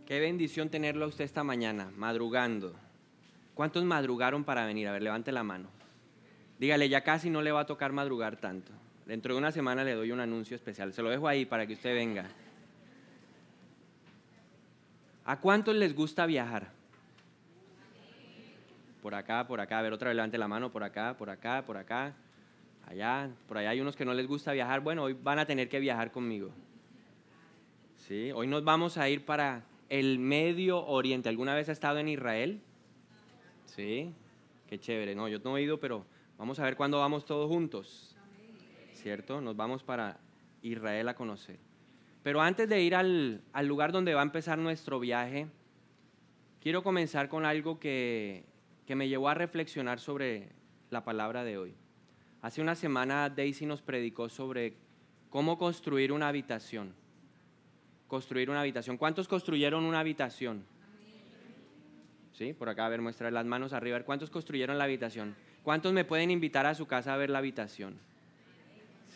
Qué bendición tenerlo a usted esta mañana, madrugando. ¿Cuántos madrugaron para venir? A ver, levante la mano. Dígale, ya casi no le va a tocar madrugar tanto. Dentro de una semana le doy un anuncio especial. Se lo dejo ahí para que usted venga. ¿A cuántos les gusta viajar? Por acá, a ver, otra vez levante la mano, por acá, allá, por allá hay unos que no les gusta viajar. Bueno, hoy van a tener que viajar conmigo. Sí, hoy nos vamos a ir para el Medio Oriente. ¿Alguna vez ha estado en Israel? Sí, qué chévere. No, yo no he ido, pero vamos a ver cuándo vamos todos juntos. ¿Cierto? Nos vamos para Israel a conocer. Pero antes de ir al lugar donde va a empezar nuestro viaje, quiero comenzar con algo que me llevó a reflexionar sobre la palabra de hoy. Hace una semana Daisy nos predicó sobre cómo construir una habitación. Construir una habitación. ¿Cuántos construyeron una habitación? Sí, por acá, a ver, muestra las manos arriba. ¿Cuántos construyeron la habitación? ¿Cuántos me pueden invitar a su casa a ver la habitación?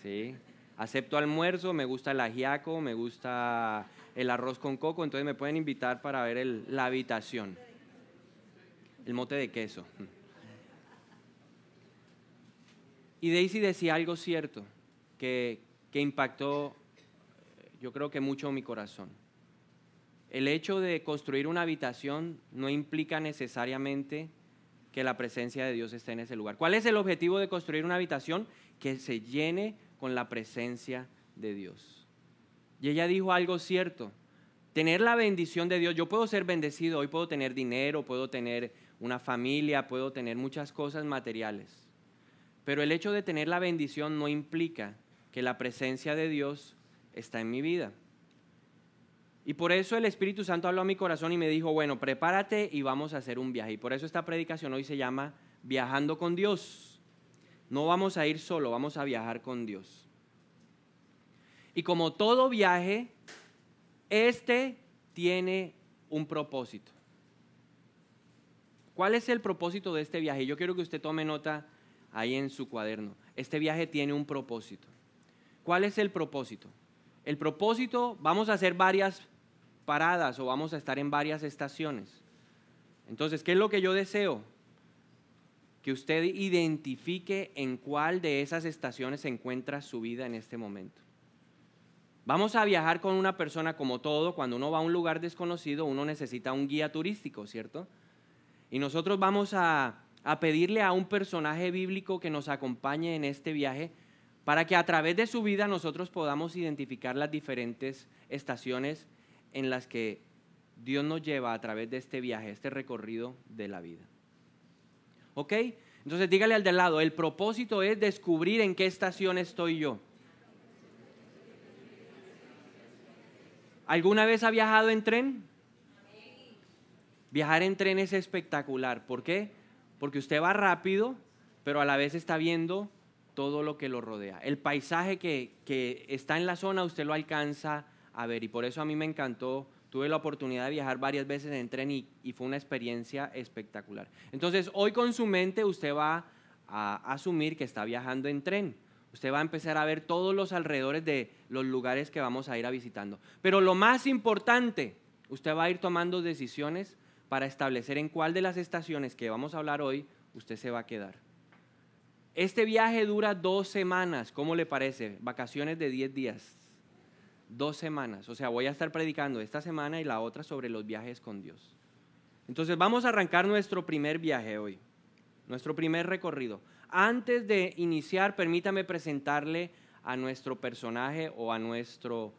Sí. Acepto almuerzo, me gusta el ajiaco, me gusta el arroz con coco, entonces me pueden invitar para ver la habitación. El mote de queso. Y Daisy decía algo cierto, que impactó, yo creo que mucho mi corazón. El hecho de construir una habitación no implica necesariamente que la presencia de Dios esté en ese lugar. ¿Cuál es el objetivo de construir una habitación? Que se llene con la presencia de Dios. Y ella dijo algo cierto, tener la bendición de Dios. Yo puedo ser bendecido, hoy puedo tener dinero, puedo tener una familia, puedo tener muchas cosas materiales. Pero el hecho de tener la bendición no implica que la presencia de Dios está en mi vida. Y por eso el Espíritu Santo habló a mi corazón y me dijo, bueno, prepárate y vamos a hacer un viaje. Y por eso esta predicación hoy se llama Viajando con Dios. No vamos a ir solo, vamos a viajar con Dios. Y como todo viaje, este tiene un propósito. ¿Cuál es el propósito de este viaje? Yo quiero que usted tome nota ahí en su cuaderno. Este viaje tiene un propósito. ¿Cuál es el propósito? El propósito, vamos a hacer varias paradas o vamos a estar en varias estaciones. Entonces, ¿qué es lo que yo deseo? Que usted identifique en cuál de esas estaciones se encuentra su vida en este momento. Vamos a viajar con una persona como todo. Cuando uno va a un lugar desconocido, uno necesita un guía turístico, ¿cierto? Y nosotros vamos a pedirle a un personaje bíblico que nos acompañe en este viaje para que a través de su vida nosotros podamos identificar las diferentes estaciones en las que Dios nos lleva a través de este viaje, este recorrido de la vida. ¿Ok? Entonces dígale al de al lado, el propósito es descubrir en qué estación estoy yo. ¿Alguna vez ha viajado en tren? Viajar en tren es espectacular. ¿Por qué? Porque usted va rápido, pero a la vez está viendo todo lo que lo rodea. El paisaje que está en la zona usted lo alcanza a ver y por eso a mí me encantó. Tuve la oportunidad de viajar varias veces en tren y fue una experiencia espectacular. Entonces hoy con su mente usted va a asumir que está viajando en tren. Usted va a empezar a ver todos los alrededores de los lugares que vamos a ir a visitando. Pero lo más importante, usted va a ir tomando decisiones para establecer en cuál de las estaciones que vamos a hablar hoy usted se va a quedar. Este viaje dura 2 semanas, ¿cómo le parece? Vacaciones de 10 días, 2 semanas. O sea, voy a estar predicando esta semana y la otra sobre los viajes con Dios. Entonces vamos a arrancar nuestro primer viaje hoy, nuestro primer recorrido. Antes de iniciar, permítame presentarle a nuestro personaje o a nuestro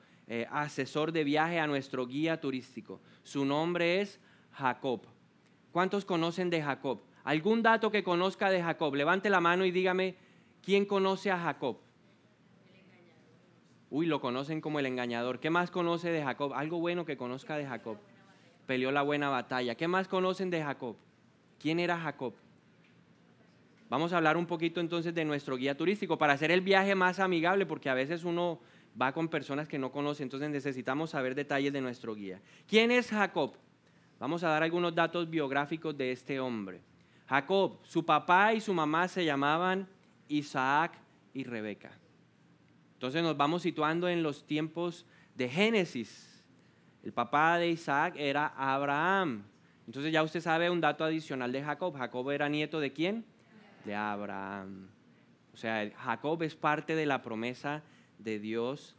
asesor de viaje, a nuestro guía turístico. Su nombre es Jacob. ¿Cuántos conocen de Jacob? ¿Algún dato que conozca de Jacob? Levante la mano y dígame, ¿quién conoce a Jacob? Uy, lo conocen como el engañador. ¿Qué más conoce de Jacob? Algo bueno que conozca de Jacob. Peleó la buena batalla. ¿Qué más conocen de Jacob? ¿Quién era Jacob? Vamos a hablar un poquito entonces de nuestro guía turístico para hacer el viaje más amigable, porque a veces uno va con personas que no conoce, entonces necesitamos saber detalles de nuestro guía. ¿Quién es Jacob? Vamos a dar algunos datos biográficos de este hombre. Jacob, su papá y su mamá se llamaban Isaac y Rebeca. Entonces nos vamos situando en los tiempos de Génesis. El papá de Isaac era Abraham. Entonces ya usted sabe un dato adicional de Jacob. Jacob era nieto ¿de quién? De Abraham. O sea, Jacob es parte de la promesa de Dios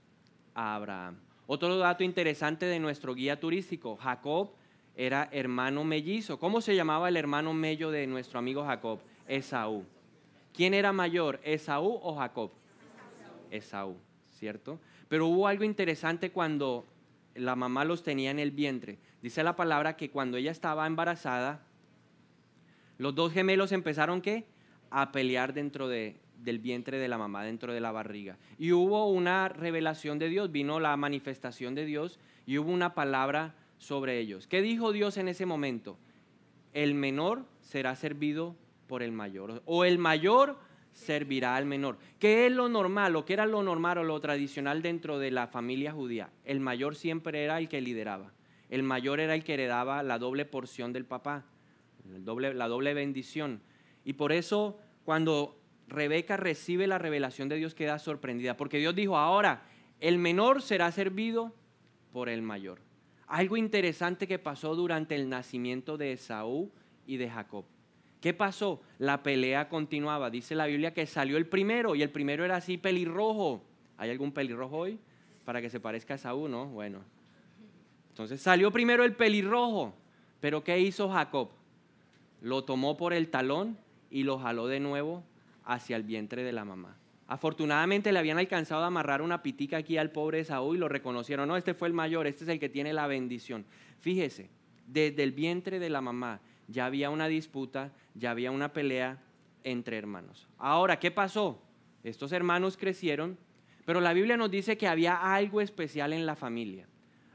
a Abraham. Otro dato interesante de nuestro guía turístico, Jacob era hermano mellizo. ¿Cómo se llamaba el hermano mello de nuestro amigo Jacob? Esaú. ¿Quién era mayor, Esaú o Jacob? Esaú, ¿cierto? Pero hubo algo interesante cuando la mamá los tenía en el vientre. Dice la palabra que cuando ella estaba embarazada, los dos gemelos empezaron ¿qué? A pelear dentro del vientre de la mamá, dentro de la barriga. Y hubo una revelación de Dios, vino la manifestación de Dios y hubo una palabra sobre ellos. ¿Qué dijo Dios en ese momento? El menor será servido por el mayor, o el mayor servirá al menor. ¿Qué es lo normal, o qué era lo normal o lo tradicional dentro de la familia judía? El mayor siempre era el que lideraba. El mayor era el que heredaba la doble porción del papá, la doble bendición. Y por eso cuando Rebeca recibe la revelación de Dios queda sorprendida, porque Dios dijo, ahora el menor será servido por el mayor. Algo interesante que pasó durante el nacimiento de Esaú y de Jacob. ¿Qué pasó? La pelea continuaba. Dice la Biblia que salió el primero y el primero era así pelirrojo. ¿Hay algún pelirrojo hoy? Para que se parezca a Esaú, ¿no? Bueno. Entonces salió primero el pelirrojo. Pero ¿qué hizo Jacob? Lo tomó por el talón y lo jaló de nuevo hacia el vientre de la mamá. Afortunadamente le habían alcanzado a amarrar una pitica aquí al pobre Esaú y lo reconocieron. No, este fue el mayor, este es el que tiene la bendición. Fíjese, desde el vientre de la mamá ya había una disputa, ya había una pelea entre hermanos. Ahora, ¿qué pasó? Estos hermanos crecieron, pero la Biblia nos dice que había algo especial en la familia.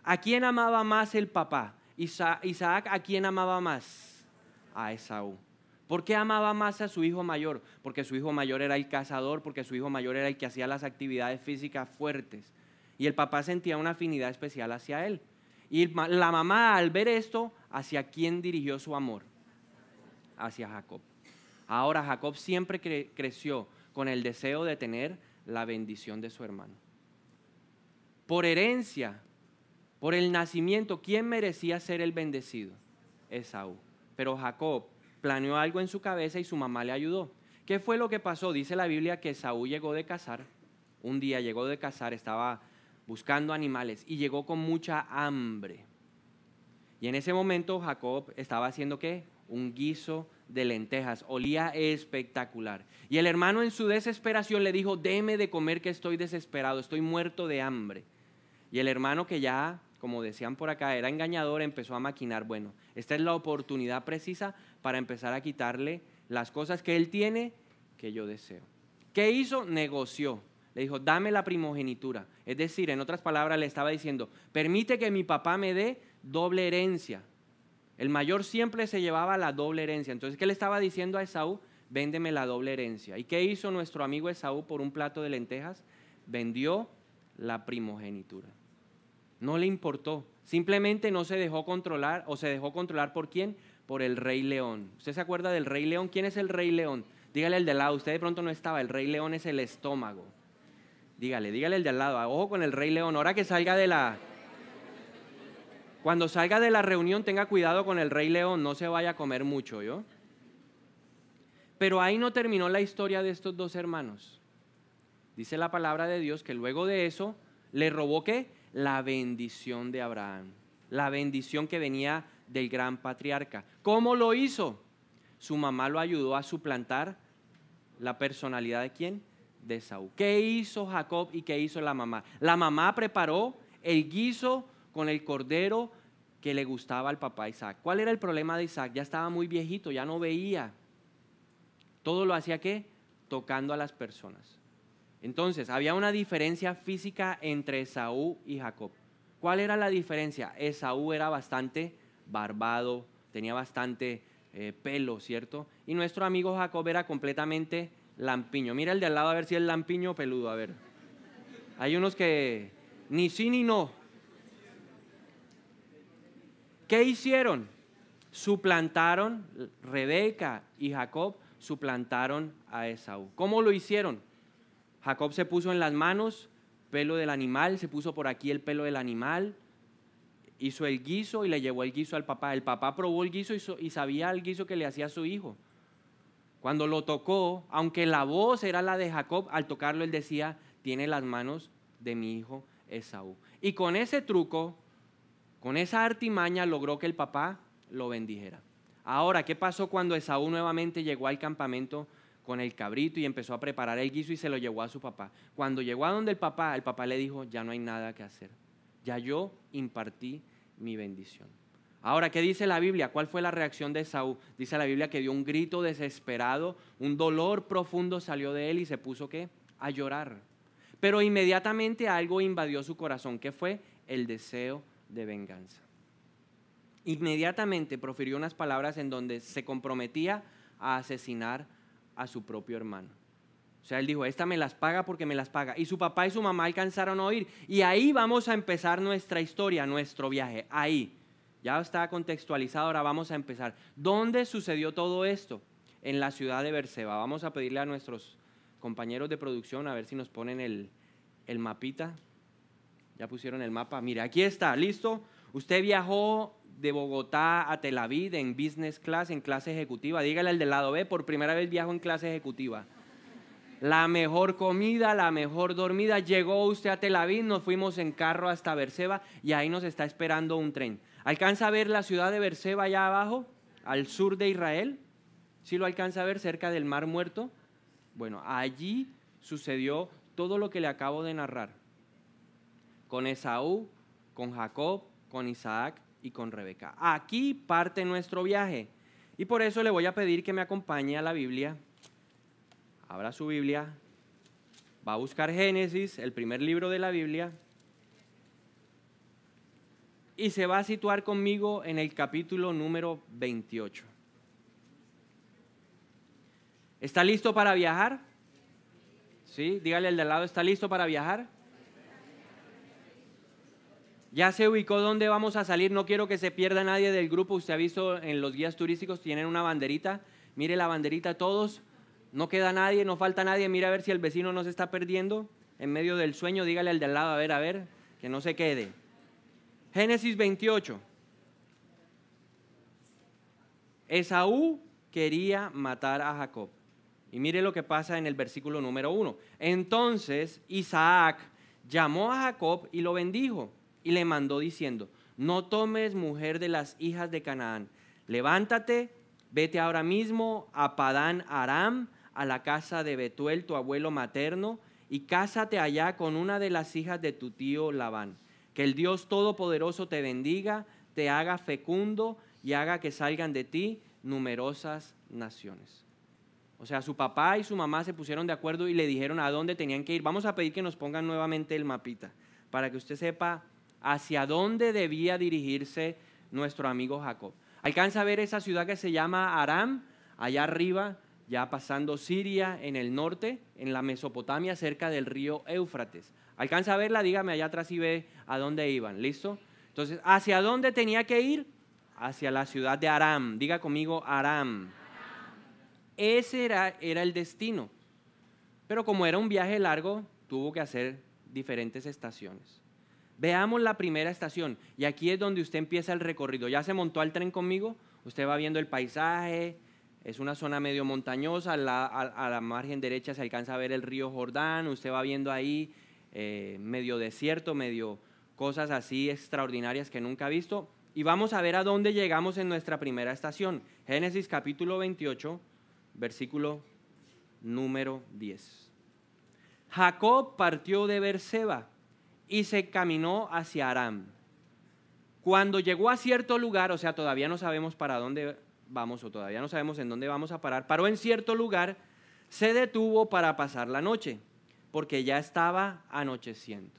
¿A quién amaba más el papá? Isaac, ¿a quién amaba más? A Esaú. ¿Por qué amaba más a su hijo mayor? Porque su hijo mayor era el cazador, porque su hijo mayor era el que hacía las actividades físicas fuertes. Y el papá sentía una afinidad especial hacia él. Y la mamá, al ver esto, ¿hacia quién dirigió su amor? Hacia Jacob. Ahora Jacob siempre creció con el deseo de tener la bendición de su hermano. Por herencia, por el nacimiento, ¿quién merecía ser el bendecido? Esaú. Pero Jacob planeó algo en su cabeza y su mamá le ayudó. ¿Qué fue lo que pasó? Dice la Biblia que Esaú llegó de cazar. Un día llegó de cazar, estaba buscando animales y llegó con mucha hambre. Y en ese momento Jacob estaba haciendo ¿qué? Un guiso de lentejas, olía espectacular. Y el hermano en su desesperación le dijo, deme de comer que estoy desesperado, estoy muerto de hambre. Y el hermano que ya, como decían por acá, era engañador, empezó a maquinar, bueno, esta es la oportunidad precisa para empezar a quitarle las cosas que él tiene que yo deseo. ¿Qué hizo? Negoció. Le dijo, dame la primogenitura. Es decir, en otras palabras le estaba diciendo, permite que mi papá me dé doble herencia. El mayor siempre se llevaba la doble herencia. Entonces, ¿qué le estaba diciendo a Esaú? Véndeme la doble herencia. ¿Y qué hizo nuestro amigo Esaú por un plato de lentejas? Vendió la primogenitura. No le importó. Simplemente no se dejó controlar, o se dejó controlar ¿por quién? Por el Rey León. ¿Usted se acuerda del Rey León? ¿Quién es el Rey León? Dígale al de al lado, usted de pronto no estaba, el Rey León es el estómago. Dígale al de al lado, ojo con el Rey León, ahora que salga de la... Cuando salga de la reunión tenga cuidado con el Rey León, no se vaya a comer mucho, ¿yo? Pero ahí no terminó la historia de estos dos hermanos. Dice la palabra de Dios que luego de eso le robó ¿qué? La bendición de Abraham, la bendición que venía del gran patriarca. ¿Cómo lo hizo? Su mamá lo ayudó a suplantar la personalidad ¿de quién? De Esaú. ¿Qué hizo Jacob y qué hizo la mamá? La mamá preparó el guiso con el cordero que le gustaba al papá Isaac. ¿Cuál era el problema de Isaac? Ya estaba muy viejito, ya no veía. Todo lo hacía ¿qué? Tocando a las personas. Entonces, había una diferencia física entre Esaú y Jacob. ¿Cuál era la diferencia? Esaú era bastante barbado, tenía bastante pelo, ¿cierto? Y nuestro amigo Jacob era completamente lampiño. Mira el de al lado a ver si es lampiño o peludo, a ver. Hay unos que ni sí ni no. ¿Qué hicieron? Suplantaron, Rebeca y Jacob suplantaron a Esaú. ¿Cómo lo hicieron? Jacob se puso en las manos pelo del animal, se puso por aquí el pelo del animal, hizo el guiso y le llevó el guiso al papá. El papá probó el guiso y sabía el guiso que le hacía a su hijo. Cuando lo tocó, aunque la voz era la de Jacob, al tocarlo él decía, tiene las manos de mi hijo Esaú. Y con ese truco, con esa artimaña, logró que el papá lo bendijera. Ahora, ¿qué pasó cuando Esaú nuevamente llegó al campamento con el cabrito y empezó a preparar el guiso y se lo llevó a su papá? Cuando llegó a donde el papá le dijo, ya no hay nada que hacer. Ya yo impartí mi bendición. Ahora, ¿qué dice la Biblia? ¿Cuál fue la reacción de Esaú? Dice la Biblia que dio un grito desesperado, un dolor profundo salió de él y se puso, ¿qué? A llorar. Pero inmediatamente algo invadió su corazón, que fue el deseo de venganza. Inmediatamente profirió unas palabras en donde se comprometía a asesinar a su propio hermano. O sea, él dijo, esta me las paga porque me las paga. Y su papá y su mamá alcanzaron a oír. Y ahí vamos a empezar nuestra historia, nuestro viaje. Ahí. Ya está contextualizado, ahora vamos a empezar. ¿Dónde sucedió todo esto? En la ciudad de Berseba. Vamos a pedirle a nuestros compañeros de producción a ver si nos ponen el mapita. Ya pusieron el mapa. Mire, aquí está, ¿listo? Usted viajó de Bogotá a Tel Aviv en business class, en clase ejecutiva. Dígale al del lado B, por primera vez viajo en clase ejecutiva. La mejor comida, la mejor dormida. Llegó usted a Tel Aviv, nos fuimos en carro hasta Berseba y ahí nos está esperando un tren. ¿Alcanza a ver la ciudad de Berseba allá abajo, al sur de Israel? ¿Sí lo alcanza a ver cerca del Mar Muerto? Bueno, allí sucedió todo lo que le acabo de narrar. Con Esaú, con Jacob, con Isaac y con Rebeca. Aquí parte nuestro viaje. Y por eso le voy a pedir que me acompañe a la Biblia. Abra su Biblia, va a buscar Génesis, el primer libro de la Biblia, y se va a situar conmigo en el capítulo número 28. ¿Está listo para viajar? ¿Sí? Dígale al de al lado, ¿está listo para viajar? ¿Ya se ubicó dónde vamos a salir? No quiero que se pierda nadie del grupo. Usted ha visto en los guías turísticos, tienen una banderita. Mire la banderita todos. No queda nadie, no falta nadie. Mira a ver si el vecino no se está perdiendo en medio del sueño. Dígale al de al lado, a ver, que no se quede. Génesis 28. Esaú quería matar a Jacob. Y mire lo que pasa en el versículo número 1. Entonces Isaac llamó a Jacob y lo bendijo y le mandó diciendo, no tomes mujer de las hijas de Canaán. Levántate, vete ahora mismo a Padán Aram, a la casa de Betuel, tu abuelo materno, y cásate allá con una de las hijas de tu tío Labán. Que el Dios Todopoderoso te bendiga, te haga fecundo y haga que salgan de ti numerosas naciones. O sea, su papá y su mamá se pusieron de acuerdo y le dijeron a dónde tenían que ir. Vamos a pedir que nos pongan nuevamente el mapita para que usted sepa hacia dónde debía dirigirse nuestro amigo Jacob. ¿Alcanza a ver esa ciudad que se llama Aram? Allá arriba, ya pasando Siria en el norte, en la Mesopotamia, cerca del río Éufrates. ¿Alcanza a verla? Dígame allá atrás y ve a dónde iban. ¿Listo? Entonces, ¿hacia dónde tenía que ir? Hacia la ciudad de Aram. Diga conmigo, Aram. Ese era el destino. Pero como era un viaje largo, tuvo que hacer diferentes estaciones. Veamos la primera estación. Y aquí es donde usted empieza el recorrido. ¿Ya se montó al tren conmigo? Usted va viendo el paisaje. Es una zona medio montañosa. A la margen derecha se alcanza a ver el río Jordán. Usted va viendo ahí medio desierto, medio cosas así extraordinarias que nunca ha visto. Y vamos a ver a dónde llegamos en nuestra primera estación. Génesis capítulo 28, versículo número 10. Jacob partió de Berseba y se caminó hacia Aram. Cuando llegó a cierto lugar, o sea, todavía no sabemos para dónde vamos o todavía no sabemos en dónde vamos a parar, paró en cierto lugar, se detuvo para pasar la noche, porque ya estaba anocheciendo.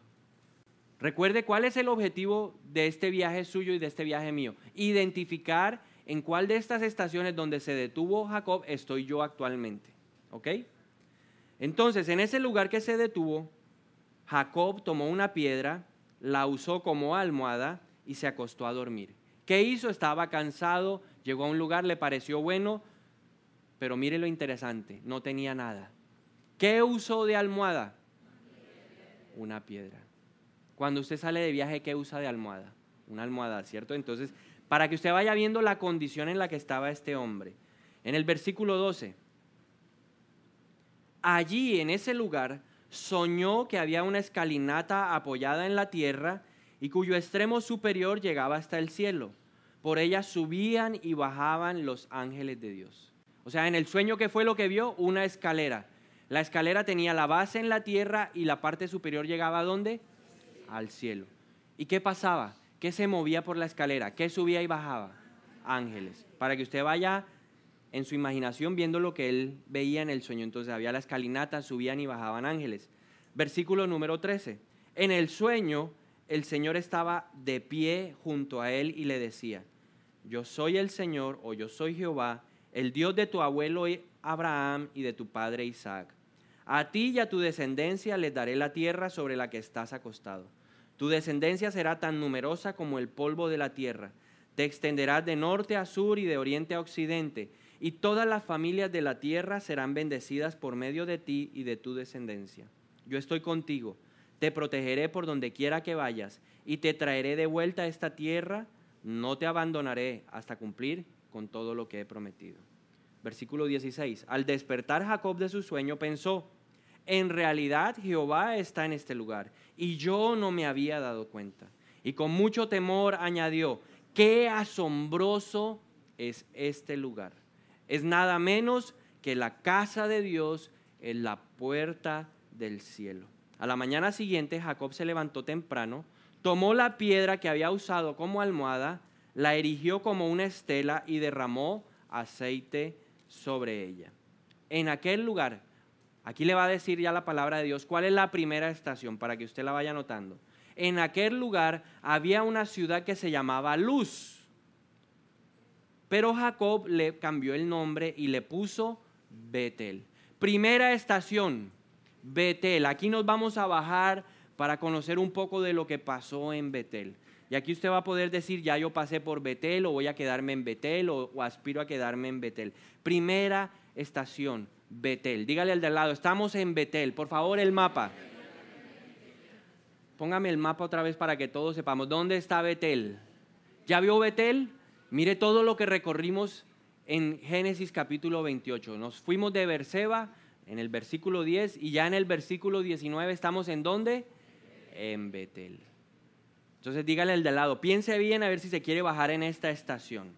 Recuerde cuál es el objetivo de este viaje suyo y de este viaje mío. Identificar en cuál de estas estaciones donde se detuvo Jacob estoy yo actualmente. ¿Ok? Entonces, en ese lugar que se detuvo, Jacob tomó una piedra, la usó como almohada y se acostó a dormir. ¿Qué hizo? Estaba cansado, llegó a un lugar, le pareció bueno, pero mire lo interesante, no tenía nada. ¿Qué usó de almohada? Una piedra. Cuando usted sale de viaje, ¿qué usa de almohada? una almohada, ¿cierto? Entonces, para que usted vaya viendo la condición en la que estaba este hombre. En el versículo 12, allí en ese lugar soñó que había una escalinata apoyada en la tierra y cuyo extremo superior llegaba hasta el cielo. Por ella subían y bajaban los ángeles de Dios. O sea, en el sueño, ¿qué fue lo que vio? Una escalera. La escalera tenía la base en la tierra y la parte superior llegaba ¿a dónde? Al cielo. ¿Y qué pasaba? ¿Qué se movía por la escalera? ¿Qué subía y bajaba? Ángeles. Para que usted vaya en su imaginación viendo lo que él veía en el sueño. Entonces había la escalinata, subían y bajaban ángeles. Versículo número 13. En el sueño el Señor estaba de pie junto a él y le decía: yo soy el Señor, o yo soy Jehová, el Dios de tu abuelo Abraham y de tu padre Isaac. A ti y a tu descendencia les daré la tierra sobre la que estás acostado. Tu descendencia será tan numerosa como el polvo de la tierra. Te extenderás de norte a sur y de oriente a occidente, y todas las familias de la tierra serán bendecidas por medio de ti y de tu descendencia. Yo estoy contigo, te protegeré por donde quiera que vayas, y te traeré de vuelta a esta tierra. No te abandonaré hasta cumplir con todo lo que he prometido. Versículo 16. Al despertar Jacob de su sueño pensó: en realidad Jehová está en este lugar, y yo no me había dado cuenta. Y con mucho temor añadió: qué asombroso es este lugar. Es nada menos que la casa de Dios en la puerta del cielo. A la mañana siguiente Jacob se levantó temprano, tomó la piedra que había usado como almohada, la erigió como una estela y derramó aceite sobre ella. En aquel lugar, aquí le va a decir ya la palabra de Dios cuál es la primera estación para que usted la vaya anotando. En aquel lugar había una ciudad que se llamaba Luz, pero Jacob le cambió el nombre y le puso Betel. Primera estación, Betel. Aquí nos vamos a bajar para conocer un poco de lo que pasó en Betel. Y aquí usted va a poder decir: ya yo pasé por Betel, o voy a quedarme en Betel, o aspiro a quedarme en Betel. Primera estación, Betel. Dígale al de al lado: estamos en Betel. Por favor, el mapa. Póngame el mapa otra vez para que todos sepamos dónde está Betel. ¿Ya vio Betel? Mire todo lo que recorrimos en Génesis capítulo 28. Nos fuimos de Beerseba en el versículo 10 y ya en el versículo 19 estamos ¿en dónde? En Betel. Entonces dígale al de al lado: piense bien a ver si se quiere bajar en esta estación.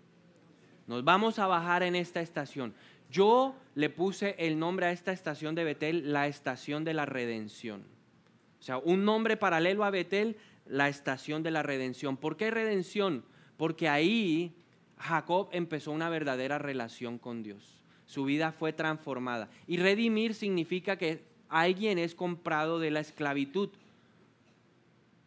Nos vamos a bajar en esta estación. Yo le puse el nombre a esta estación de Betel, la estación de la redención. O sea, un nombre paralelo a Betel, la estación de la redención. ¿Por qué redención? Porque ahí Jacob empezó una verdadera relación con Dios. Su vida fue transformada. Y redimir significa que alguien es comprado de la esclavitud.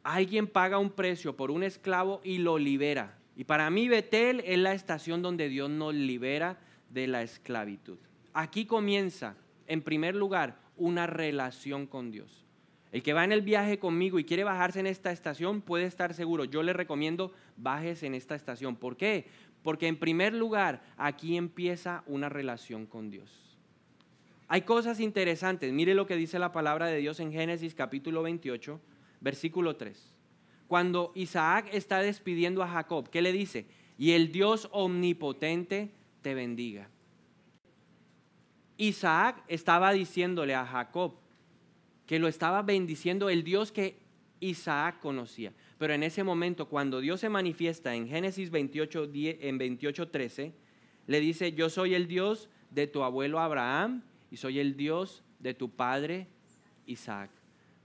Alguien paga un precio por un esclavo y lo libera. Y para mí Betel es la estación donde Dios nos libera de la esclavitud. Aquí comienza, en primer lugar, una relación con Dios. El que va en el viaje conmigo y quiere bajarse en esta estación puede estar seguro. Yo le recomiendo: bájese en esta estación. ¿Por qué? Porque en primer lugar, aquí empieza una relación con Dios. Hay cosas interesantes. Mire lo que dice la palabra de Dios en Génesis capítulo 28, versículo 3. Cuando Isaac está despidiendo a Jacob, ¿qué le dice? Y el Dios omnipotente te bendiga. Isaac estaba diciéndole a Jacob que lo estaba bendiciendo el Dios que Isaac conocía. Pero en ese momento, cuando Dios se manifiesta en Génesis 28, 13, le dice: yo soy el Dios de tu abuelo Abraham y soy el Dios de tu padre Isaac.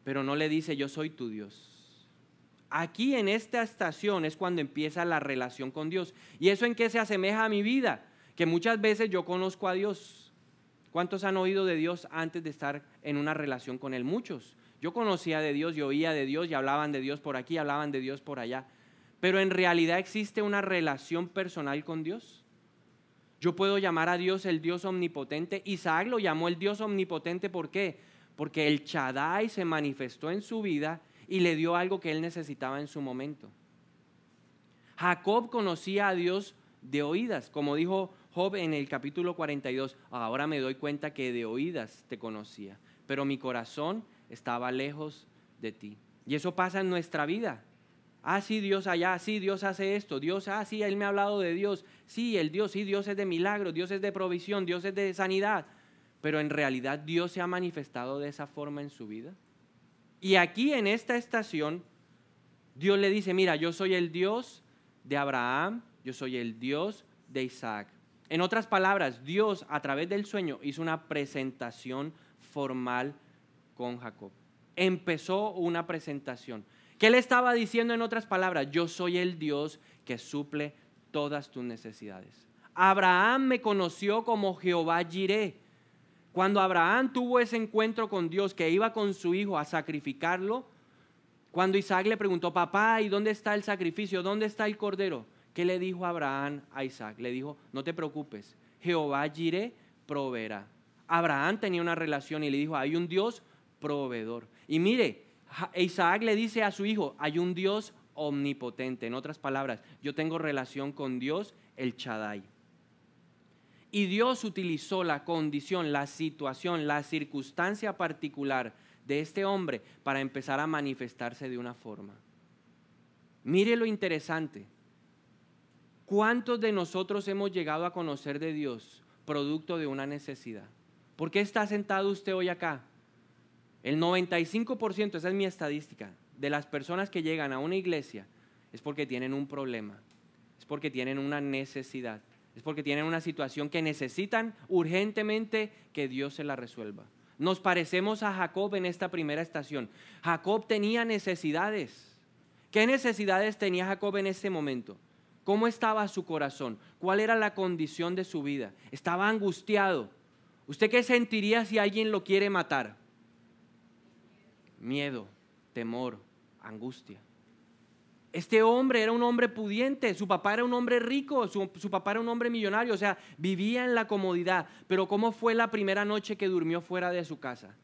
Pero no le dice: yo soy tu Dios. Aquí en esta estación es cuando empieza la relación con Dios. ¿Y eso en qué se asemeja a mi vida? Que muchas veces yo conozco a Dios. ¿Cuántos han oído de Dios antes de estar en una relación con Él? Muchos. Yo conocía de Dios, yo oía de Dios y hablaban de Dios por aquí, hablaban de Dios por allá. Pero en realidad existe una relación personal con Dios. Yo puedo llamar a Dios el Dios omnipotente. Isaac lo llamó el Dios omnipotente. ¿Por qué? Porque el Shaddai se manifestó en su vida y le dio algo que él necesitaba en su momento. Jacob conocía a Dios de oídas, como dijo Job en el capítulo 42, ahora me doy cuenta que de oídas te conocía, pero mi corazón estaba lejos de ti. Y eso pasa en nuestra vida. Ah, sí, Dios allá, sí, Dios hace esto, Dios, ah, sí, Él me ha hablado de Dios, sí, el Dios, sí, Dios es de milagros, Dios es de provisión, Dios es de sanidad, pero en realidad Dios se ha manifestado de esa forma en su vida. Y aquí en esta estación, Dios le dice, mira, yo soy el Dios de Abraham, yo soy el Dios de Isaac. En otras palabras, Dios a través del sueño hizo una presentación formal con Jacob. Empezó una presentación. ¿Qué le estaba diciendo en otras palabras? Yo soy el Dios que suple todas tus necesidades. Abraham me conoció como Jehová Jireh. Cuando Abraham tuvo ese encuentro con Dios, que iba con su hijo a sacrificarlo, cuando Isaac le preguntó, papá, ¿y dónde está el sacrificio? ¿Dónde está el cordero? ¿Qué le dijo Abraham a Isaac? Le dijo, no te preocupes, Jehová Jireh proveerá. Abraham tenía una relación y le dijo, hay un Dios proveedor. Y mire, Isaac le dice a su hijo, hay un Dios omnipotente. En otras palabras, yo tengo relación con Dios, el Shaddai. Y Dios utilizó la condición, la situación, la circunstancia particular de este hombre para empezar a manifestarse de una forma. Mire lo interesante. ¿Cuántos de nosotros hemos llegado a conocer de Dios producto de una necesidad? ¿Por qué está sentado usted hoy acá? El 95%, esa es mi estadística, de las personas que llegan a una iglesia es porque tienen un problema, es porque tienen una necesidad, es porque tienen una situación que necesitan urgentemente que Dios se la resuelva. Nos parecemos a Jacob en esta primera estación. Jacob tenía necesidades. ¿Qué necesidades tenía Jacob en este momento? ¿Cómo estaba su corazón? ¿Cuál era la condición de su vida? Estaba angustiado. ¿Usted qué sentiría si alguien lo quiere matar? Miedo, temor, angustia. Este hombre era un hombre pudiente, su papá era un hombre rico, su papá era un hombre millonario, o sea, vivía en la comodidad. Pero ¿cómo fue la primera noche que durmió fuera de su casa?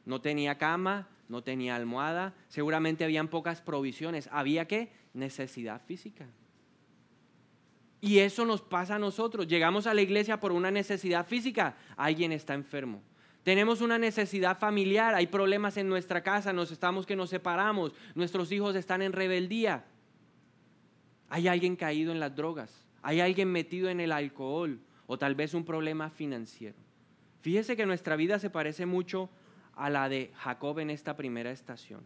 No tenía cama, no tenía almohada, seguramente habían pocas provisiones. ¿Había qué? Necesidad física. Y eso nos pasa a nosotros. Llegamos a la iglesia por una necesidad física, alguien está enfermo. Tenemos una necesidad familiar, hay problemas en nuestra casa, que nos separamos, nuestros hijos están en rebeldía. Hay alguien caído en las drogas, hay alguien metido en el alcohol o tal vez un problema financiero. Fíjese que nuestra vida se parece mucho a la de Jacob en esta primera estación.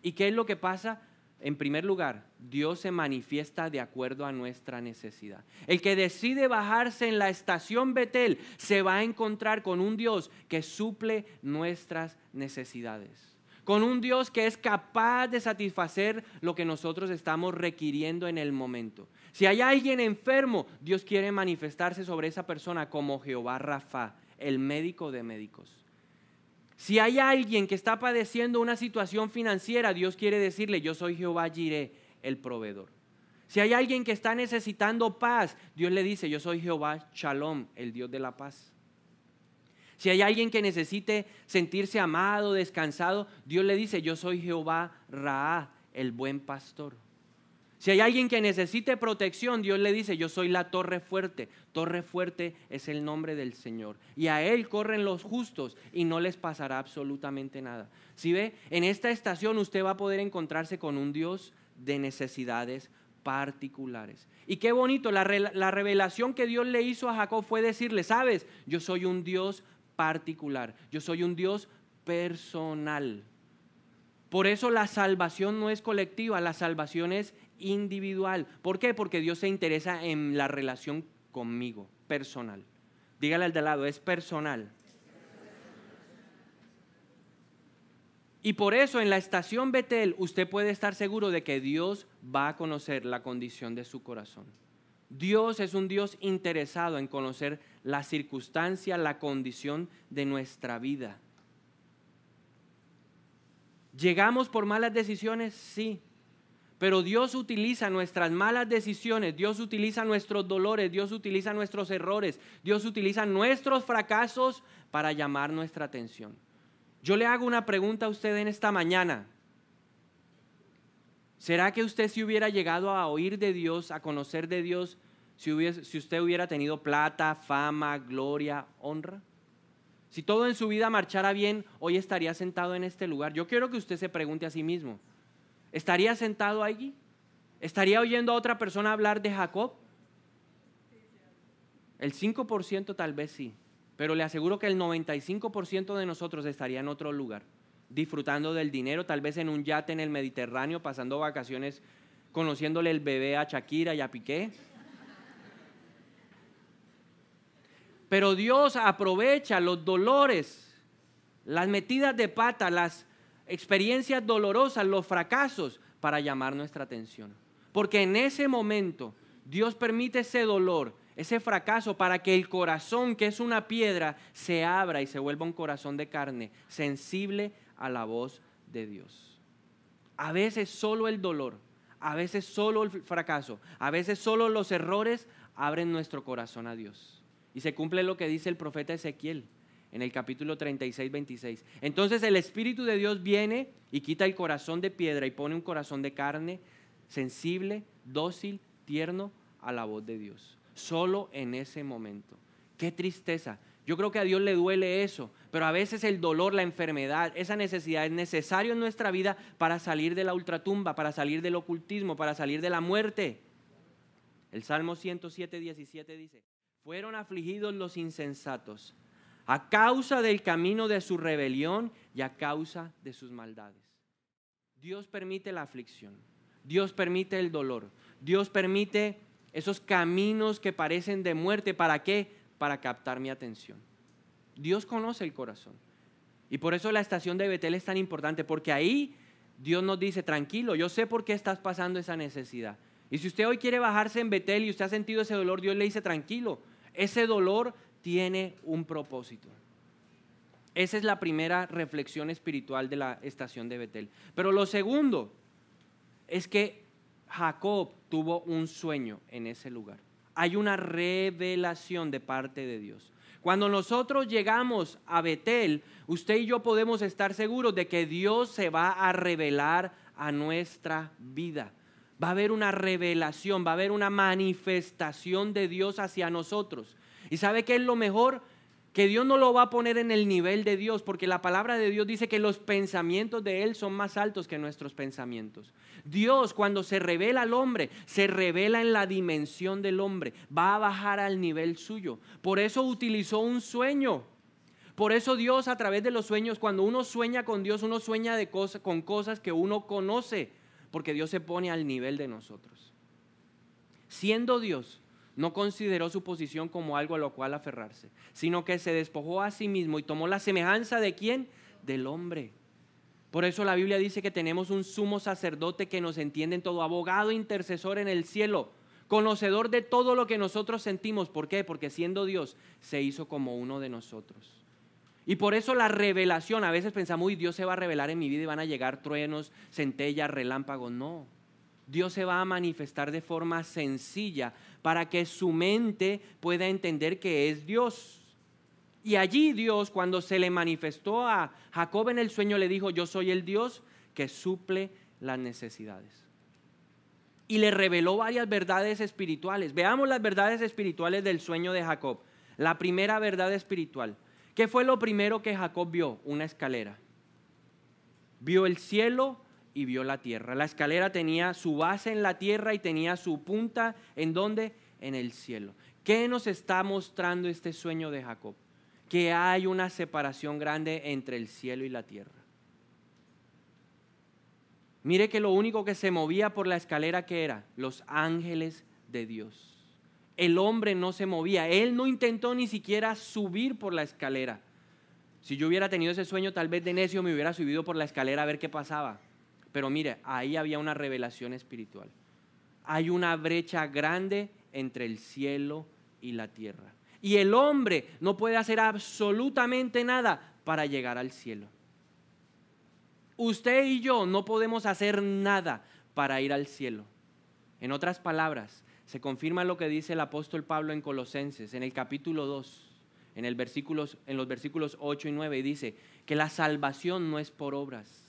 ¿Y qué es lo que pasa? En primer lugar, Dios se manifiesta de acuerdo a nuestra necesidad. El que decide bajarse en la estación Betel se va a encontrar con un Dios que suple nuestras necesidades, con un Dios que es capaz de satisfacer lo que nosotros estamos requiriendo en el momento. Si hay alguien enfermo, Dios quiere manifestarse sobre esa persona como Jehová Rafa, el médico de médicos. Si hay alguien que está padeciendo una situación financiera, Dios quiere decirle, yo soy Jehová Jireh, el proveedor. Si hay alguien que está necesitando paz, Dios le dice, yo soy Jehová Shalom, el Dios de la paz. Si hay alguien que necesite sentirse amado, descansado, Dios le dice, yo soy Jehová Raá, el buen pastor. Si hay alguien que necesite protección, Dios le dice, yo soy la torre fuerte. Torre fuerte es el nombre del Señor. Y a Él corren los justos y no les pasará absolutamente nada. ¿Sí ve? En esta estación usted va a poder encontrarse con un Dios de necesidades particulares. Y qué bonito, la revelación que Dios le hizo a Jacob fue decirle, ¿sabes? Yo soy un Dios particular. Yo soy un Dios personal. Por eso la salvación no es colectiva, la salvación es individual. ¿Por qué? Porque Dios se interesa en la relación conmigo, personal. Dígale al de al lado, es personal. Y por eso en la estación Betel usted puede estar seguro de que Dios va a conocer la condición de su corazón. Dios es un Dios interesado en conocer la circunstancia, la condición de nuestra vida. ¿Llegamos por malas decisiones? Sí. Pero Dios utiliza nuestras malas decisiones, Dios utiliza nuestros dolores, Dios utiliza nuestros errores, Dios utiliza nuestros fracasos para llamar nuestra atención. Yo le hago una pregunta a usted en esta mañana. ¿Será que usted si hubiera llegado a oír de Dios, a conocer de Dios, si usted hubiera tenido plata, fama, gloria, honra? Si todo en su vida marchara bien, hoy estaría sentado en este lugar. Yo quiero que usted se pregunte a sí mismo, ¿estaría sentado allí? ¿Estaría oyendo a otra persona hablar de Jacob? El 5% tal vez sí, pero le aseguro que el 95% de nosotros estaría en otro lugar, disfrutando del dinero, tal vez en un yate en el Mediterráneo, pasando vacaciones, conociéndole el bebé a Shakira y a Piqué. Pero Dios aprovecha los dolores, las metidas de pata, las experiencias dolorosas, los fracasos para llamar nuestra atención. Porque en ese momento Dios permite ese dolor, ese fracaso para que el corazón, que es una piedra, se abra y se vuelva un corazón de carne, sensible a la voz de Dios. A veces solo el dolor, a veces solo el fracaso, a veces solo los errores abren nuestro corazón a Dios. Y se cumple lo que dice el profeta Ezequiel en el capítulo 36, 26. Entonces el Espíritu de Dios viene y quita el corazón de piedra y pone un corazón de carne, sensible, dócil, tierno a la voz de Dios. Solo en ese momento. Qué tristeza. Yo creo que a Dios le duele eso, pero a veces el dolor, la enfermedad, esa necesidad es necesario en nuestra vida para salir de la ultratumba, para salir del ocultismo, para salir de la muerte. El Salmo 107, 17 dice: fueron afligidos los insensatos a causa del camino de su rebelión y a causa de sus maldades. Dios permite la aflicción, Dios permite el dolor, Dios permite esos caminos que parecen de muerte. ¿Para qué? Para captar mi atención. Dios conoce el corazón. Y por eso la estación de Betel es tan importante, porque ahí Dios nos dice: tranquilo, yo sé por qué estás pasando esa necesidad. Y si usted hoy quiere bajarse en Betel y usted ha sentido ese dolor, Dios le dice: tranquilo, ese dolor tiene un propósito. Esa es la primera reflexión espiritual de la estación de Betel. Pero lo segundo es que Jacob tuvo un sueño en ese lugar. Hay una revelación de parte de Dios. Cuando nosotros llegamos a Betel, usted y yo podemos estar seguros de que Dios se va a revelar a nuestra vida. Va a haber una revelación, va a haber una manifestación de Dios hacia nosotros. ¿Y sabe qué es lo mejor? Que Dios no lo va a poner en el nivel de Dios, porque la palabra de Dios dice que los pensamientos de Él son más altos que nuestros pensamientos. Dios, cuando se revela al hombre, se revela en la dimensión del hombre, va a bajar al nivel suyo. Por eso utilizó un sueño. Por eso Dios, a través de los sueños, cuando uno sueña con Dios, uno sueña con cosas que uno conoce, porque Dios se pone al nivel de nosotros. Siendo Dios, no consideró su posición como algo a lo cual aferrarse, sino que se despojó a sí mismo y tomó la semejanza ¿de quién? Del hombre. Por eso la Biblia dice que tenemos un sumo sacerdote que nos entiende en todo, abogado intercesor en el cielo, conocedor de todo lo que nosotros sentimos. ¿Por qué? Porque siendo Dios se hizo como uno de nosotros. Y por eso la revelación, a veces pensamos: uy, Dios se va a revelar en mi vida y van a llegar truenos, centellas, relámpagos. No. Dios se va a manifestar de forma sencilla para que su mente pueda entender que es Dios. Y allí Dios, cuando se le manifestó a Jacob en el sueño, le dijo: yo soy el Dios que suple las necesidades. Y le reveló varias verdades espirituales. Veamos las verdades espirituales del sueño de Jacob. La primera verdad espiritual. ¿Qué fue lo primero que Jacob vio? Una escalera. Vio el cielo y vio la tierra. La escalera tenía su base en la tierra y tenía su punta ¿en dónde? En el cielo. ¿Qué nos está mostrando este sueño de Jacob? Que hay una separación grande entre el cielo y la tierra. Mire que lo único que se movía por la escalera, ¿qué era? Los ángeles de Dios. El hombre no se movía, él no intentó ni siquiera subir por la escalera. Si yo hubiera tenido ese sueño, tal vez de necio me hubiera subido por la escalera a ver qué pasaba. Pero mire, ahí había una revelación espiritual. Hay una brecha grande entre el cielo y la tierra. Y el hombre no puede hacer absolutamente nada para llegar al cielo. Usted y yo no podemos hacer nada para ir al cielo. En otras palabras, se confirma lo que dice el apóstol Pablo en Colosenses, en el capítulo 2, en los versículos 8 y 9, y dice que la salvación no es por obras.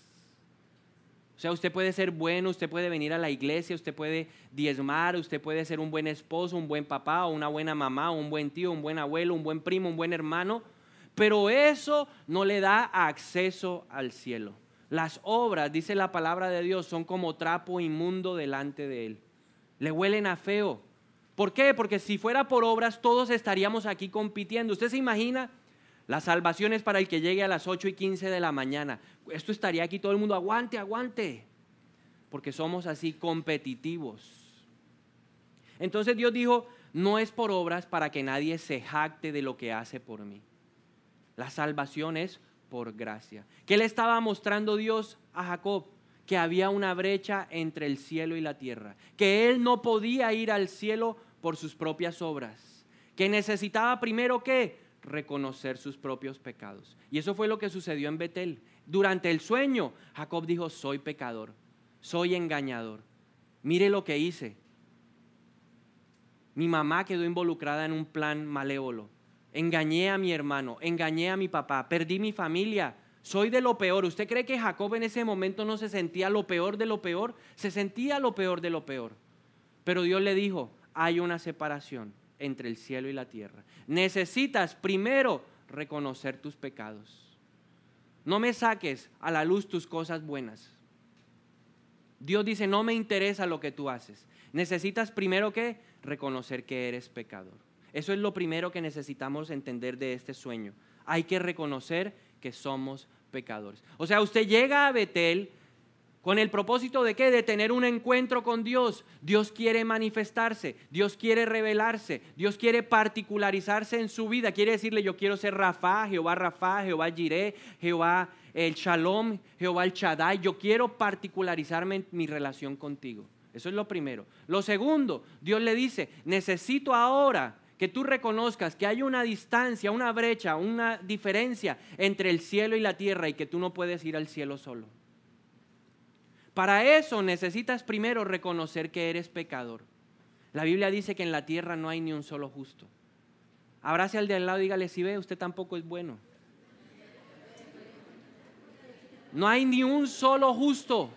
O sea, usted puede ser bueno, usted puede venir a la iglesia, usted puede diezmar, usted puede ser un buen esposo, un buen papá, o una buena mamá, un buen tío, un buen abuelo, un buen primo, un buen hermano, pero eso no le da acceso al cielo. Las obras, dice la palabra de Dios, son como trapo inmundo delante de Él. le huelen a feo. ¿Por qué? Porque si fuera por obras, todos estaríamos aquí compitiendo. ¿Usted se imagina? La salvación es para el que llegue a las 8:15 de la mañana. Esto estaría aquí todo el mundo, aguante, aguante. Porque somos así competitivos. Entonces Dios dijo, no es por obras para que nadie se jacte de lo que hace por mí. La salvación es por gracia. ¿Qué le estaba mostrando Dios a Jacob? Que había una brecha entre el cielo y la tierra. Que él no podía ir al cielo por sus propias obras. Que necesitaba primero, ¿qué? Reconocer sus propios pecados. Y eso fue lo que sucedió en Betel. Durante el sueño, Jacob dijo, soy pecador, soy engañador. Mire lo que hice. Mi mamá quedó involucrada en un plan malévolo. Engañé a mi hermano, engañé a mi papá, perdí mi familia. Soy de lo peor. ¿Usted cree que Jacob en ese momento no se sentía lo peor de lo peor? Se sentía lo peor de lo peor. Pero Dios le dijo, hay una separación entre el cielo y la tierra. Necesitas primero reconocer tus pecados. No me saques a la luz tus cosas buenas. Dios dice, no me interesa lo que tú haces. Necesitas primero, ¿qué? Reconocer que eres pecador. Eso es lo primero que necesitamos entender de este sueño. Hay que reconocer que somos pecadores. O sea, usted llega a Betel con el propósito de ¿qué? De tener un encuentro con Dios. Dios quiere manifestarse, Dios quiere revelarse, Dios quiere particularizarse en su vida. Quiere decirle, yo quiero ser Rafa, Jehová Jireh, Jehová el Shalom, Jehová el Shaddai. Yo quiero particularizarme en mi relación contigo. Eso es lo primero. Lo segundo, Dios le dice, necesito ahora que tú reconozcas que hay una distancia, una brecha, una diferencia entre el cielo y la tierra y que tú no puedes ir al cielo solo. Para eso necesitas primero reconocer que eres pecador. La Biblia dice que en la tierra no hay ni un solo justo. Abrace al de al lado y dígale, si ve, usted tampoco es bueno. No hay ni un solo justo.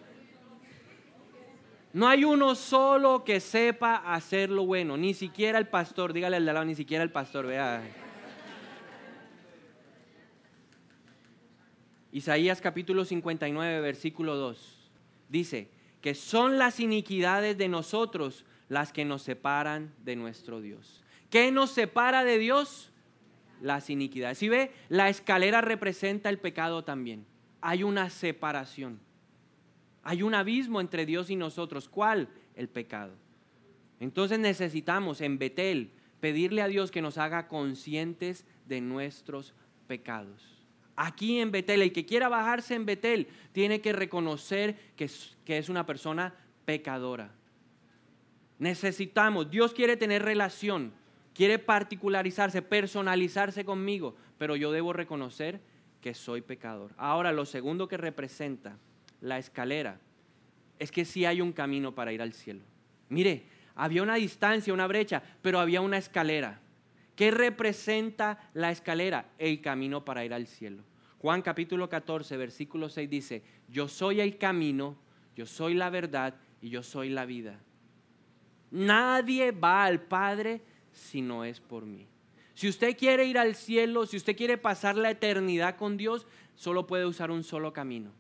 No hay uno solo que sepa hacer lo bueno, ni siquiera el pastor. Dígale al de al lado, ni siquiera el pastor, vea. Isaías capítulo 59, versículo 2. Dice que son las iniquidades de nosotros las que nos separan de nuestro Dios. ¿Qué nos separa de Dios? Las iniquidades. ¿Sí ve? La escalera representa el pecado también. Hay una separación. Hay un abismo entre Dios y nosotros. ¿Cuál? El pecado. Entonces necesitamos en Betel pedirle a Dios que nos haga conscientes de nuestros pecados. Aquí en Betel, el que quiera bajarse en Betel tiene que reconocer que es una persona pecadora. Necesitamos, Dios quiere tener relación, quiere particularizarse, personalizarse conmigo, pero yo debo reconocer que soy pecador. Ahora, lo segundo que representa la escalera es que sí hay un camino para ir al cielo. Mire, había una distancia, una brecha, pero había una escalera. ¿Qué representa la escalera? El camino para ir al cielo. Juan capítulo 14, versículo 6 dice, yo soy el camino, yo soy la verdad y yo soy la vida. Nadie va al Padre si no es por mí. Si usted quiere ir al cielo, si usted quiere pasar la eternidad con Dios, solo puede usar un solo camino.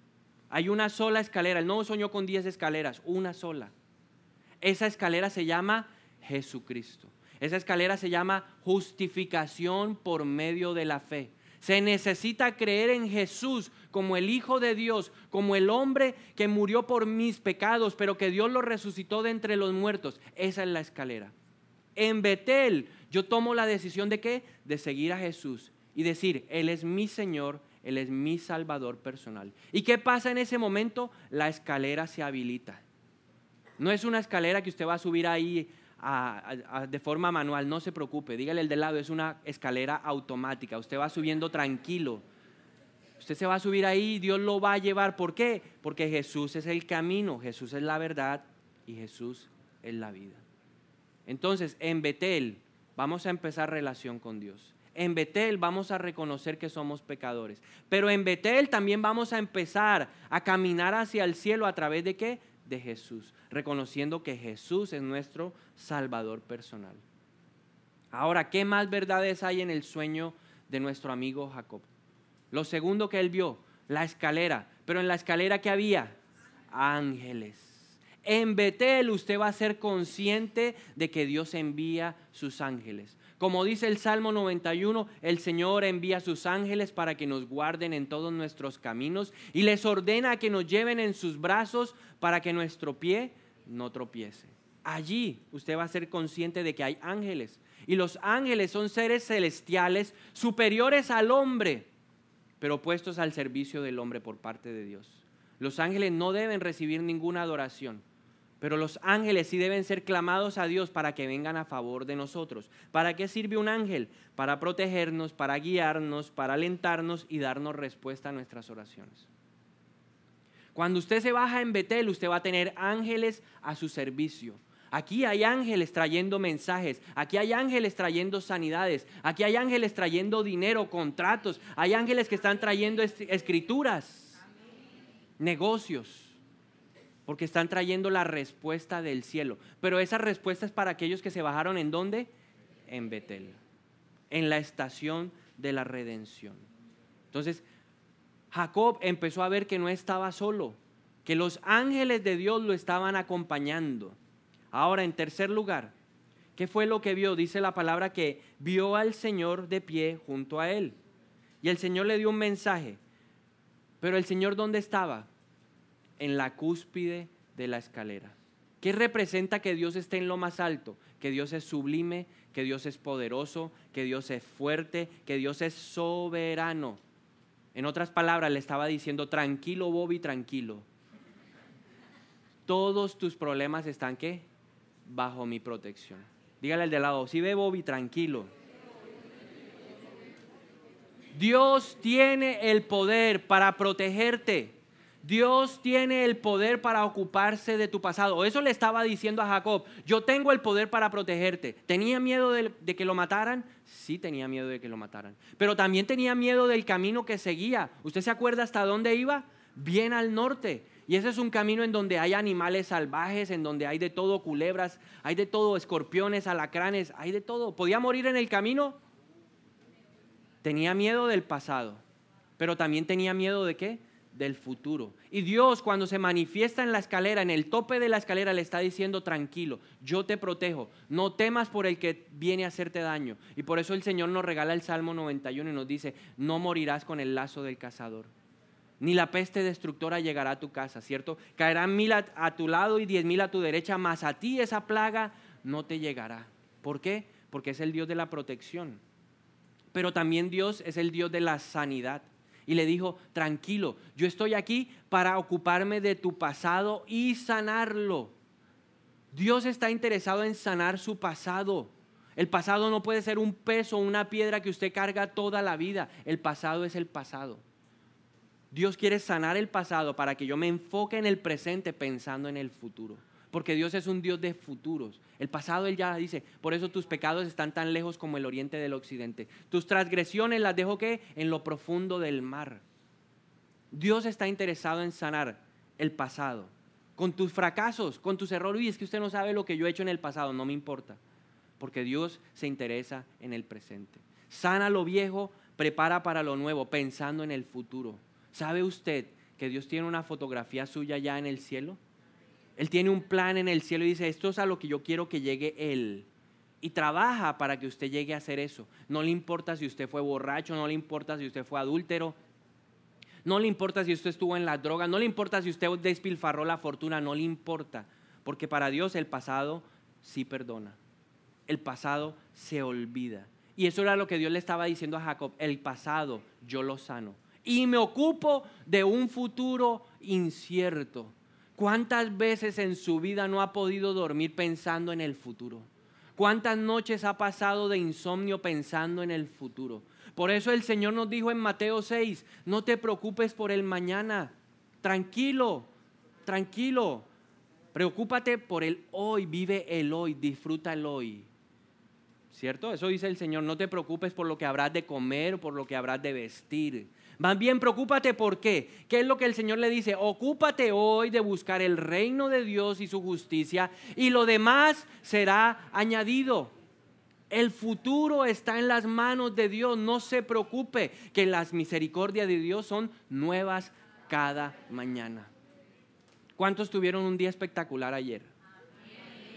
Hay una sola escalera. Él no soñó con 10 escaleras, una sola. Esa escalera se llama Jesucristo. Esa escalera se llama justificación por medio de la fe. Se necesita creer en Jesús como el Hijo de Dios, como el hombre que murió por mis pecados, pero que Dios lo resucitó de entre los muertos. Esa es la escalera. En Betel yo tomo la decisión de ¿qué? De seguir a Jesús y decir, Él es mi Señor, Él es mi Salvador personal. ¿Y qué pasa en ese momento? La escalera se habilita. No es una escalera que usted va a subir ahí de forma manual, no se preocupe, dígale al de lado, es una escalera automática, usted va subiendo tranquilo, usted se va a subir ahí, Dios lo va a llevar. ¿Por qué? Porque Jesús es el camino, Jesús es la verdad y Jesús es la vida. Entonces en Betel vamos a empezar relación con Dios. En Betel vamos a reconocer que somos pecadores, pero en Betel también vamos a empezar a caminar hacia el cielo a través de ¿qué? De Jesús, reconociendo que Jesús es nuestro Salvador personal. Ahora, ¿qué más verdades hay en el sueño de nuestro amigo Jacob? Lo segundo que él vio, la escalera, pero en la escalera ¿qué había? Ángeles. en Betel usted va a ser consciente de que Dios envía sus ángeles. Como dice el Salmo 91, el Señor envía sus ángeles para que nos guarden en todos nuestros caminos y les ordena que nos lleven en sus brazos para que nuestro pie no tropiece. Allí usted va a ser consciente de que hay ángeles. Y los ángeles son seres celestiales superiores al hombre, pero puestos al servicio del hombre por parte de Dios. Los ángeles no deben recibir ninguna adoración, pero los ángeles sí deben ser clamados a Dios para que vengan a favor de nosotros. ¿Para qué sirve un ángel? Para protegernos, para guiarnos, para alentarnos y darnos respuesta a nuestras oraciones. Cuando usted se baja en Betel, usted va a tener ángeles a su servicio. Aquí hay ángeles trayendo mensajes, aquí hay ángeles trayendo sanidades, aquí hay ángeles trayendo dinero, contratos, hay ángeles que están trayendo escrituras, negocios, porque están trayendo la respuesta del cielo. Pero esa respuesta es para aquellos que se bajaron ¿en dónde? En Betel, en la estación de la redención. Entonces, Jacob empezó a ver que no estaba solo, que los ángeles de Dios lo estaban acompañando. Ahora, en tercer lugar, ¿qué fue lo que vio? Dice la palabra que vio al Señor de pie junto a él. Y el Señor le dio un mensaje. Pero el Señor, ¿dónde estaba? En la cúspide de la escalera. ¿Qué representa que Dios esté en lo más alto? Que Dios es sublime, que Dios es poderoso, que Dios es fuerte, que Dios es soberano. En otras palabras, le estaba diciendo, tranquilo, Bobby, tranquilo. Todos tus problemas están, ¿qué? Bajo mi protección. Dígale al de lado, si ve, Bobby, tranquilo. Dios tiene el poder para protegerte. Dios tiene el poder para ocuparse de tu pasado. Eso le estaba diciendo a Jacob. Yo tengo el poder para protegerte. ¿Tenía miedo de que lo mataran? Sí, tenía miedo de que lo mataran. Pero también tenía miedo del camino que seguía. ¿Usted se acuerda hasta dónde iba? Bien al norte. Y ese es un camino en donde hay animales salvajes, en donde hay de todo, culebras, hay de todo, escorpiones, alacranes, hay de todo. ¿Podía morir en el camino? Tenía miedo del pasado, pero también tenía miedo ¿de qué? Del futuro. Y Dios, cuando se manifiesta en la escalera, en el tope de la escalera, le está diciendo, tranquilo, yo te protejo, no temas por el que viene a hacerte daño. Y por eso el Señor nos regala el Salmo 91 y nos dice, no morirás con el lazo del cazador, ni la peste destructora llegará a tu casa, ¿cierto? Caerán 1000 a tu lado y 10,000 a tu derecha, mas a ti esa plaga no te llegará. ¿Por qué? Porque es el Dios de la protección. Pero también Dios es el Dios de la sanidad. Y le dijo, tranquilo, yo estoy aquí para ocuparme de tu pasado y sanarlo. Dios está interesado en sanar su pasado. El pasado no puede ser un peso, una piedra que usted carga toda la vida. El pasado es el pasado. Dios quiere sanar el pasado para que yo me enfoque en el presente pensando en el futuro. Porque Dios es un Dios de futuros. El pasado Él ya dice, por eso tus pecados están tan lejos como el oriente del occidente. Tus transgresiones las dejo ¿qué? En lo profundo del mar. Dios está interesado en sanar el pasado. Con tus fracasos, con tus errores. Y es que usted no sabe lo que yo he hecho en el pasado, no me importa. Porque Dios se interesa en el presente. Sana lo viejo, prepara para lo nuevo, pensando en el futuro. ¿Sabe usted que Dios tiene una fotografía suya ya en el cielo? Él tiene un plan en el cielo y dice, esto es a lo que yo quiero que llegue Él. Y trabaja para que usted llegue a hacer eso. No le importa si usted fue borracho, no le importa si usted fue adúltero, no le importa si usted estuvo en la droga, no le importa si usted despilfarró la fortuna, no le importa. Porque para Dios el pasado sí perdona. El pasado se olvida. Y eso era lo que Dios le estaba diciendo a Jacob, el pasado yo lo sano. Y me ocupo de un futuro incierto. ¿Cuántas veces en su vida no ha podido dormir pensando en el futuro? ¿Cuántas noches ha pasado de insomnio pensando en el futuro? Por eso el Señor nos dijo en Mateo 6, no te preocupes por el mañana. Tranquilo, tranquilo. Preocúpate por el hoy, vive el hoy, disfruta el hoy. ¿Cierto? Eso dice el Señor, no te preocupes por lo que habrás de comer, por lo que habrás de vestir. Más bien preocúpate por qué. ¿Qué es lo que el Señor le dice? Ocúpate hoy de buscar el reino de Dios y su justicia y lo demás será añadido. El futuro está en las manos de Dios. No se preocupe, que las misericordias de Dios son nuevas cada mañana. ¿Cuántos tuvieron un día espectacular ayer?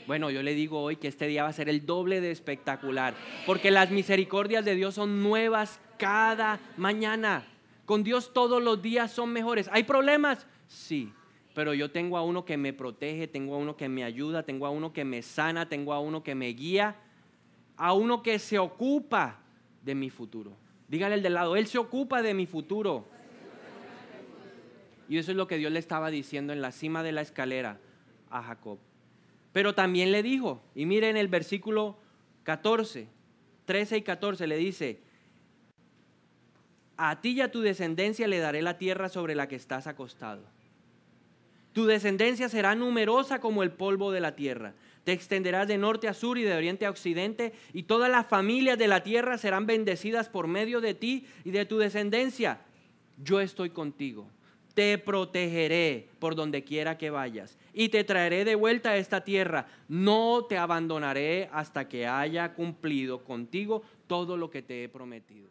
Bueno, yo le digo hoy que este día va a ser el doble de espectacular, porque las misericordias de Dios son nuevas cada mañana. Con Dios todos los días son mejores. ¿Hay problemas? Sí, pero yo tengo a uno que me protege, tengo a uno que me ayuda, tengo a uno que me sana, tengo a uno que me guía, a uno que se ocupa de mi futuro. Dígale al de lado, Él se ocupa de mi futuro. Y eso es lo que Dios le estaba diciendo en la cima de la escalera a Jacob. Pero también le dijo, y miren el versículo 14, 13 y 14 le dice: a ti y a tu descendencia le daré la tierra sobre la que estás acostado. Tu descendencia será numerosa como el polvo de la tierra. Te extenderás de norte a sur y de oriente a occidente, y todas las familias de la tierra serán bendecidas por medio de ti y de tu descendencia. Yo estoy contigo. Te protegeré por donde quiera que vayas y te traeré de vuelta a esta tierra. No te abandonaré hasta que haya cumplido contigo todo lo que te he prometido.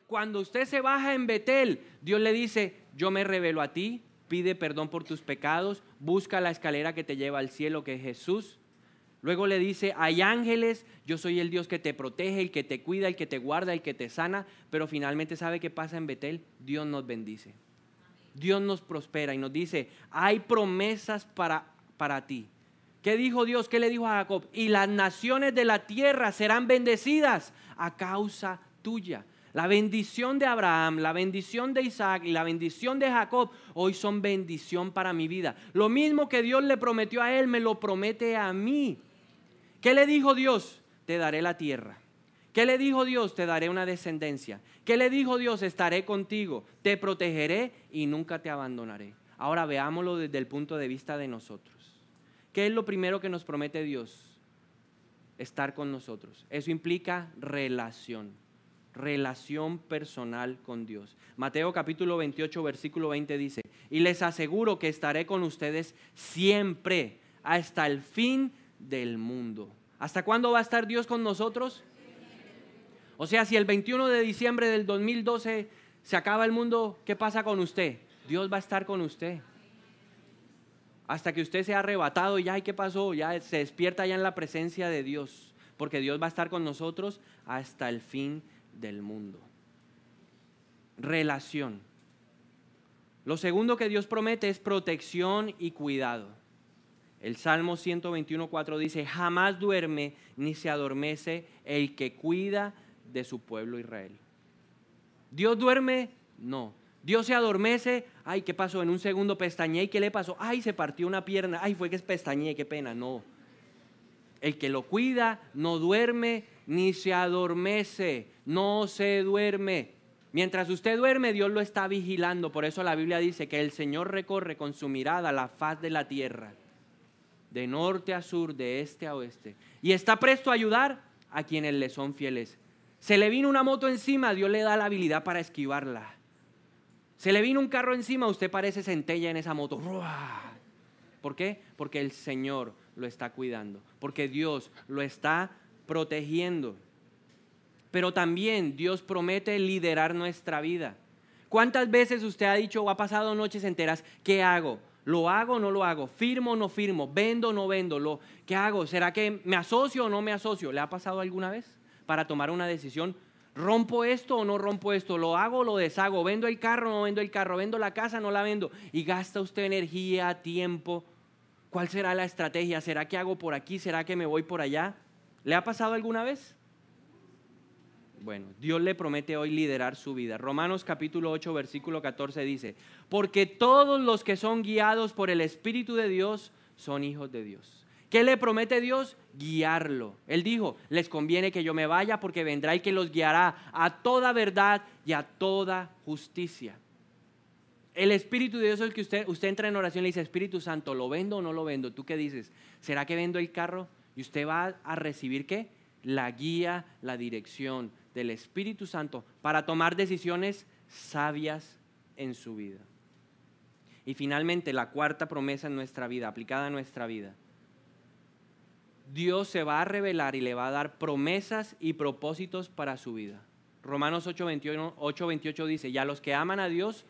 Cuando usted se baja en Betel, Dios le dice: yo me revelo a ti, pide perdón por tus pecados, busca la escalera que te lleva al cielo, que es Jesús. Luego le dice: hay ángeles, yo soy el Dios que te protege, el que te cuida, el que te guarda, el que te sana. Pero finalmente, ¿sabe qué pasa en Betel? Dios nos bendice, Dios nos prospera y nos dice: hay promesas para ti. ¿Qué dijo Dios? ¿Qué le dijo a Jacob? Y las naciones de la tierra serán bendecidas a causa tuya. La bendición de Abraham, la bendición de Isaac y la bendición de Jacob hoy son bendición para mi vida. Lo mismo que Dios le prometió a él, me lo promete a mí. ¿Qué le dijo Dios? Te daré la tierra. ¿Qué le dijo Dios? Te daré una descendencia. ¿Qué le dijo Dios? Estaré contigo, te protegeré y nunca te abandonaré. Ahora veámoslo desde el punto de vista de nosotros. ¿Qué es lo primero que nos promete Dios? Estar con nosotros. Eso implica relación personal con Dios. Mateo capítulo 28 versículo 20 dice: y les aseguro que estaré con ustedes siempre hasta el fin del mundo. ¿Hasta cuándo va a estar Dios con nosotros? O sea, si el 21 de diciembre del 2012 se acaba el mundo, ¿qué pasa con usted? Dios va a estar con usted. Hasta que usted sea arrebatado y ya, ¿y qué pasó? Ya se despierta ya en la presencia de Dios, porque Dios va a estar con nosotros hasta el fin del mundo. Relación. Lo segundo que Dios promete es protección y cuidado. El Salmo 121:4 dice: jamás duerme ni se adormece el que cuida de su pueblo Israel. ¿Dios duerme? No. ¿Dios se adormece? Ay, ¿qué pasó? En un segundo pestañeé, ¿y qué le pasó? Ay, se partió una pierna. Ay, fue que pestañeé, qué pena. No. El que lo cuida no duerme ni se adormece. No se duerme. Mientras usted duerme, Dios lo está vigilando. Por eso la Biblia dice que el Señor recorre con su mirada la faz de la tierra, de norte a sur, de este a oeste, y está presto a ayudar a quienes le son fieles. Se le vino una moto encima, Dios le da la habilidad para esquivarla. Se le vino un carro encima, usted parece centella en esa moto. ¿Por qué? Porque el Señor lo está cuidando, porque Dios lo está protegiendo. Pero también Dios promete liderar nuestra vida. ¿Cuántas veces usted ha dicho o ha pasado noches enteras? ¿Qué hago? ¿Lo hago o no lo hago? ¿Firmo o no firmo? ¿Vendo o no vendo? ¿Qué hago? ¿Será que me asocio o no me asocio? ¿Le ha pasado alguna vez para tomar una decisión? ¿Rompo esto o no rompo esto? ¿Lo hago o lo deshago? ¿Vendo el carro o no vendo el carro? ¿Vendo la casa o no la vendo? Y gasta usted energía, tiempo. ¿Cuál será la estrategia? ¿Será que hago por aquí? ¿Será que me voy por allá? ¿Le ha pasado alguna vez? Bueno, Dios le promete hoy liderar su vida. Romanos capítulo 8 versículo 14 dice: porque todos los que son guiados por el Espíritu de Dios son hijos de Dios. ¿Qué le promete Dios? Guiarlo. Él dijo: les conviene que yo me vaya porque vendrá el que los guiará a toda verdad y a toda justicia. El Espíritu de Dios es el que usted entra en oración y le dice: Espíritu Santo, ¿lo vendo o no lo vendo? ¿Tú qué dices? ¿Será que vendo el carro? Y usted va a recibir ¿qué? La guía, la dirección del Espíritu Santo para tomar decisiones sabias en su vida. Y finalmente, la cuarta promesa en nuestra vida, aplicada a nuestra vida. Dios se va a revelar y le va a dar promesas y propósitos para su vida. Romanos 8:28 dice: y a los que aman a Dios,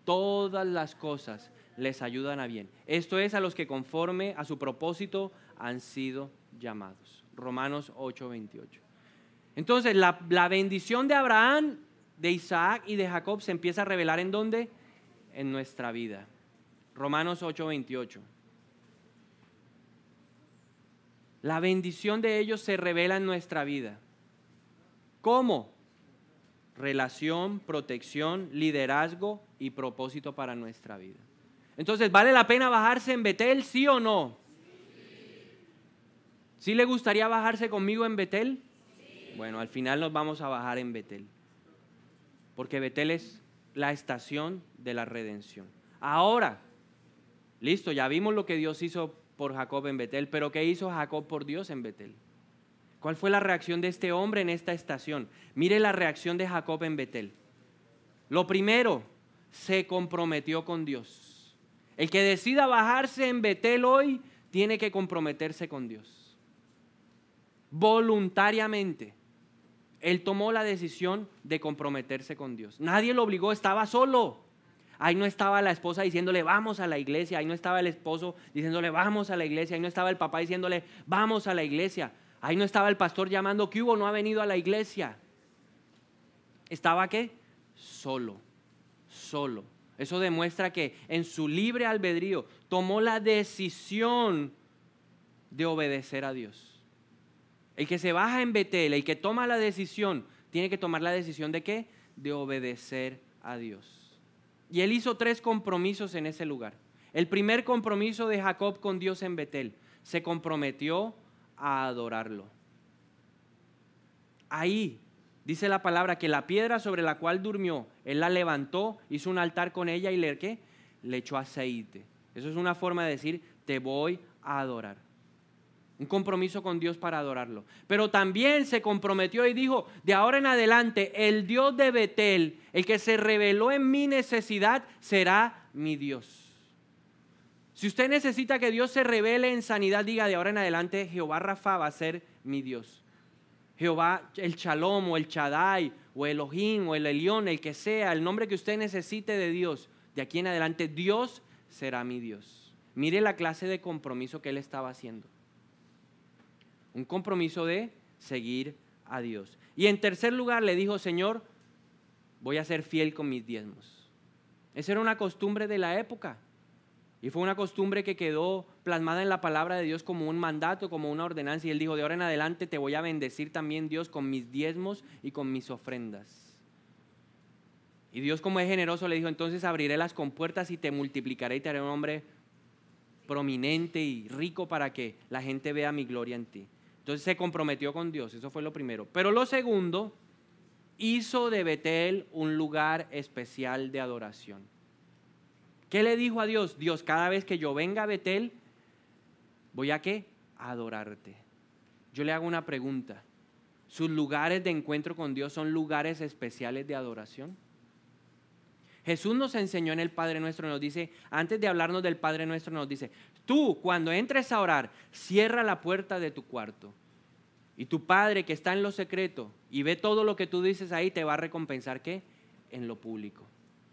todas las cosas les ayudan a bien. Esto es, a los que conforme a su propósito han sido llamados. Romanos 8:28. Entonces, la bendición de Abraham, de Isaac y de Jacob se empieza a revelar ¿en dónde? En nuestra vida. Romanos 8:28. La bendición de ellos se revela en nuestra vida. ¿Cómo? Relación, protección, liderazgo y propósito para nuestra vida. Entonces, ¿vale la pena bajarse en Betel, sí o no? ¿Sí le gustaría bajarse conmigo en Betel? Sí. Bueno, al final nos vamos a bajar en Betel, porque Betel es la estación de la redención. Ahora, listo, ya vimos lo que Dios hizo por Jacob en Betel, pero ¿qué hizo Jacob por Dios en Betel? ¿Cuál fue la reacción de este hombre en esta estación? Mire la reacción de Jacob en Betel. Lo primero, se comprometió con Dios. El que decida bajarse en Betel hoy tiene que comprometerse con Dios. Voluntariamente. Él tomó la decisión de comprometerse con Dios. Nadie lo obligó, estaba solo. Ahí no estaba la esposa diciéndole vamos a la iglesia, ahí no estaba el esposo diciéndole vamos a la iglesia, ahí no estaba el papá diciéndole vamos a la iglesia. Ahí no estaba el pastor llamando, ¿qué hubo? No ha venido a la iglesia. ¿Estaba qué? Solo. Eso demuestra que en su libre albedrío tomó la decisión de obedecer a Dios. El que se baja en Betel, el que toma la decisión, tiene que tomar la decisión ¿de qué? De obedecer a Dios. Y él hizo 3 compromisos en ese lugar. El primer compromiso de Jacob con Dios en Betel, se comprometió a adorarlo. Ahí dice la palabra que la piedra sobre la cual durmió, él la levantó, hizo un altar con ella y le echó aceite. Eso es una forma de decir, te voy a adorar. Un compromiso con Dios para adorarlo. Pero también se comprometió y dijo, de ahora en adelante, el Dios de Betel, el que se reveló en mi necesidad, será mi Dios. Si usted necesita que Dios se revele en sanidad, diga de ahora en adelante, Jehová Rafa va a ser mi Dios. Jehová, el Shalom, o el Shaddai, o Elohim, o el Elión, el que sea, el nombre que usted necesite de Dios, de aquí en adelante, Dios será mi Dios. Mire la clase de compromiso que él estaba haciendo. Un compromiso de seguir a Dios. Y en tercer lugar le dijo, Señor, voy a ser fiel con mis diezmos. Esa era una costumbre de la época. Y fue una costumbre que quedó plasmada en la palabra de Dios como un mandato, como una ordenanza. Y él dijo, de ahora en adelante te voy a bendecir también, Dios, con mis diezmos y con mis ofrendas. Y Dios, como es generoso, le dijo, entonces abriré las compuertas y te multiplicaré y te haré un hombre prominente y rico para que la gente vea mi gloria en ti. Entonces se comprometió con Dios, eso fue lo primero. Pero lo segundo, hizo de Betel un lugar especial de adoración. ¿Qué le dijo a Dios? Dios, cada vez que yo venga a Betel, ¿voy a qué? A adorarte. Yo le hago una pregunta. ¿Sus lugares de encuentro con Dios son lugares especiales de adoración? Jesús nos enseñó en el Padre Nuestro, nos dice, antes de hablarnos del Padre Nuestro, nos dice, tú cuando entres a orar, cierra la puerta de tu cuarto. Y tu Padre que está en lo secreto y ve todo lo que tú dices ahí, te va a recompensar, ¿qué? En lo público.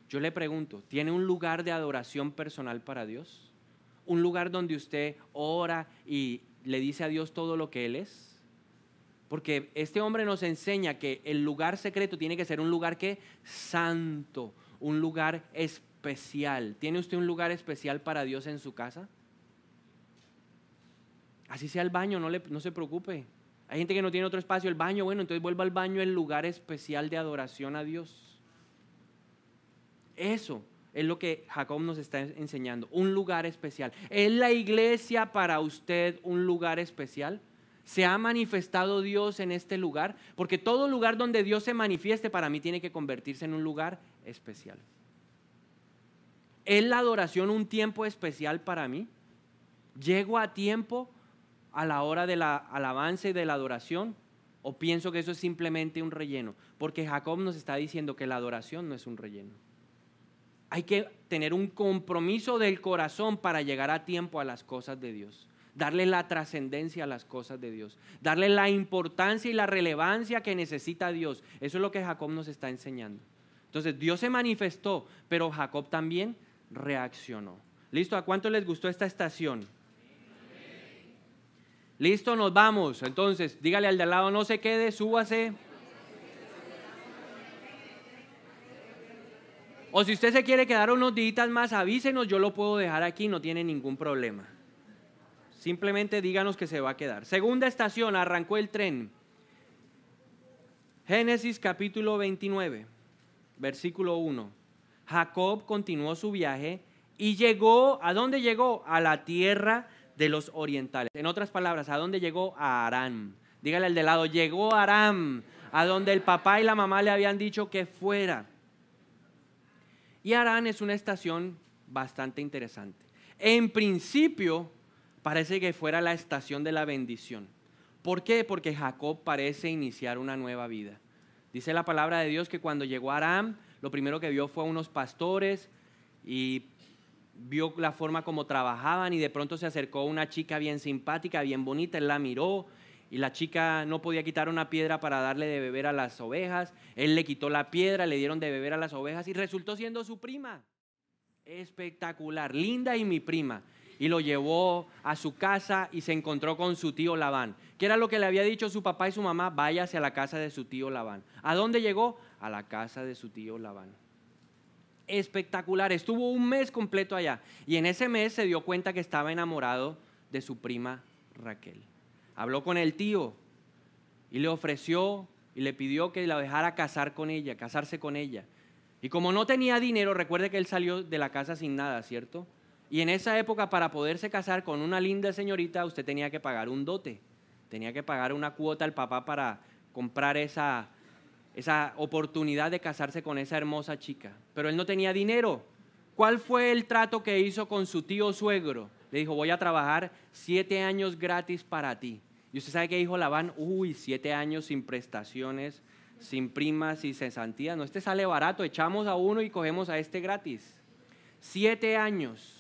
Yo le pregunto, ¿tiene un lugar de adoración personal para Dios? ¿Un lugar donde usted ora y le dice a Dios todo lo que Él es? Porque este hombre nos enseña que el lugar secreto tiene que ser un lugar ¿qué? Santo, un lugar especial. ¿Tiene usted un lugar especial para Dios en su casa? Así sea el baño, no se preocupe. Hay gente que no tiene otro espacio, el baño, bueno, entonces vuelva al baño, el lugar especial de adoración a Dios. Eso es lo que Jacob nos está enseñando, un lugar especial. ¿Es la iglesia para usted un lugar especial? ¿Se ha manifestado Dios en este lugar? Porque todo lugar donde Dios se manifieste para mí tiene que convertirse en un lugar especial. ¿Es la adoración un tiempo especial para mí? ¿Llego a tiempo a la hora de la alabanza y de la adoración? ¿O pienso que eso es simplemente un relleno? Porque Jacob nos está diciendo que la adoración no es un relleno. Hay que tener un compromiso del corazón para llegar a tiempo a las cosas de Dios. Darle la trascendencia a las cosas de Dios. Darle la importancia y la relevancia que necesita Dios. Eso es lo que Jacob nos está enseñando. Entonces Dios se manifestó, pero Jacob también reaccionó. ¿Listo? ¿A cuánto les gustó esta estación? Listo, nos vamos. Entonces, dígale al de al lado, no se quede, súbase. O si usted se quiere quedar unos días más, avísenos, yo lo puedo dejar aquí, no tiene ningún problema. Simplemente díganos que se va a quedar. Segunda estación, arrancó el tren. Génesis capítulo 29, versículo 1. Jacob continuó su viaje y llegó, ¿a dónde llegó? A la tierra de los orientales. En otras palabras, ¿a dónde llegó? A Aram. Dígale al de lado, llegó a Aram, a donde el papá y la mamá le habían dicho que fuera. Y Aram es una estación bastante interesante. En principio, parece que fuera la estación de la bendición. ¿Por qué? Porque Jacob parece iniciar una nueva vida. Dice la palabra de Dios que cuando llegó a Aram, lo primero que vio fue a unos pastores y vio la forma como trabajaban y de pronto se acercó una chica bien simpática, bien bonita, él la miró y la chica no podía quitar una piedra para darle de beber a las ovejas, él le quitó la piedra, le dieron de beber a las ovejas y resultó siendo su prima. Espectacular, linda y mi prima. Y lo llevó a su casa y se encontró con su tío Labán. ¿Qué era lo que le había dicho su papá y su mamá? Váyase a la casa de su tío Labán. ¿A dónde llegó? A la casa de su tío Labán. Espectacular, estuvo un mes completo allá. Y en ese mes se dio cuenta que estaba enamorado de su prima Raquel. Habló con el tío y le ofreció y le pidió que la dejara casarse con ella. Y como no tenía dinero, recuerde que él salió de la casa sin nada, ¿cierto? Y en esa época, para poderse casar con una linda señorita, usted tenía que pagar un dote. Tenía que pagar una cuota al papá para comprar esa oportunidad de casarse con esa hermosa chica. Pero él no tenía dinero. ¿Cuál fue el trato que hizo con su tío suegro? Le dijo, voy a trabajar 7 años gratis para ti. Y usted sabe qué dijo Labán, 7 años sin prestaciones, sin primas y cesantías. No, este sale barato, echamos a uno y cogemos a este gratis. 7 años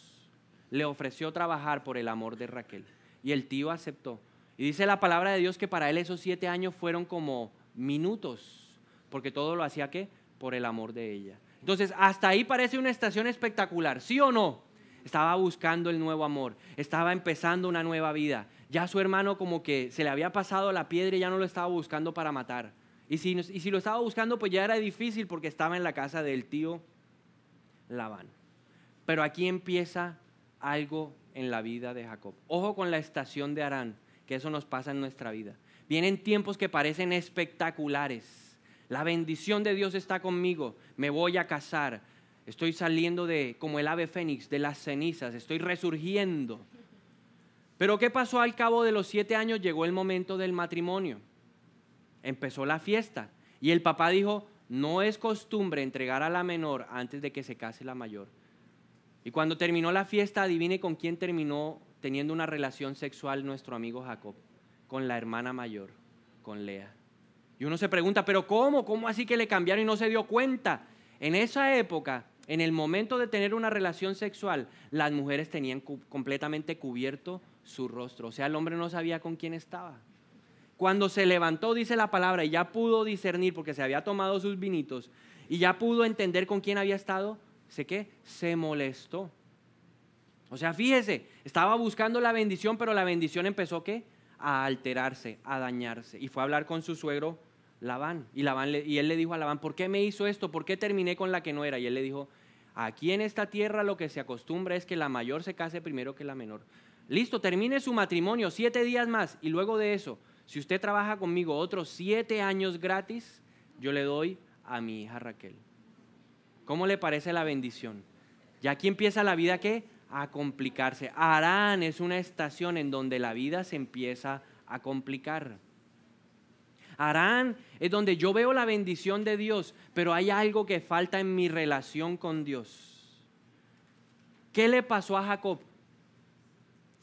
le ofreció trabajar por el amor de Raquel y el tío aceptó. Y dice la palabra de Dios que para él esos 7 años fueron como minutos, porque todo lo hacía ¿qué? Por el amor de ella. Entonces hasta ahí parece una estación espectacular, ¿sí o no? Estaba buscando el nuevo amor, estaba empezando una nueva vida. Ya su hermano como que se le había pasado la piedra y ya no lo estaba buscando para matar. Y si lo estaba buscando, pues ya era difícil porque estaba en la casa del tío Labán. Pero aquí empieza algo en la vida de Jacob. Ojo con la estación de Harán, que eso nos pasa en nuestra vida. Vienen tiempos que parecen espectaculares. La bendición de Dios está conmigo, me voy a casar, estoy saliendo como el ave fénix de las cenizas, estoy resurgiendo. Pero ¿qué pasó al cabo de los 7 años? Llegó el momento del matrimonio. Empezó la fiesta y el papá dijo, no es costumbre entregar a la menor antes de que se case la mayor. Y cuando terminó la fiesta, adivine con quién terminó teniendo una relación sexual nuestro amigo Jacob, con la hermana mayor, con Lea. Y uno se pregunta, ¿pero cómo? ¿Cómo así que le cambiaron y no se dio cuenta? En esa época, en el momento de tener una relación sexual, las mujeres tenían completamente cubierto su rostro. O sea, el hombre no sabía con quién estaba. Cuando se levantó, dice la palabra, y ya pudo discernir porque se había tomado sus vinitos y ya pudo entender con quién había estado, ¿sé qué? Se molestó. O sea, fíjese, estaba buscando la bendición, pero la bendición empezó ¿qué? A alterarse, a dañarse. Y fue a hablar con su suegro Labán. Y él le dijo a Labán, ¿por qué me hizo esto? ¿Por qué terminé con la que no era? Y él le dijo, aquí en esta tierra lo que se acostumbra es que la mayor se case primero que la menor. Listo, termine su matrimonio, 7 días más. Y luego de eso, si usted trabaja conmigo otros 7 años gratis, yo le doy a mi hija Raquel. ¿Cómo le parece la bendición? Ya aquí empieza la vida ¿qué? A complicarse. Harán es una estación en donde la vida se empieza a complicar. Harán es donde yo veo la bendición de Dios, pero hay algo que falta en mi relación con Dios. ¿Qué le pasó a Jacob?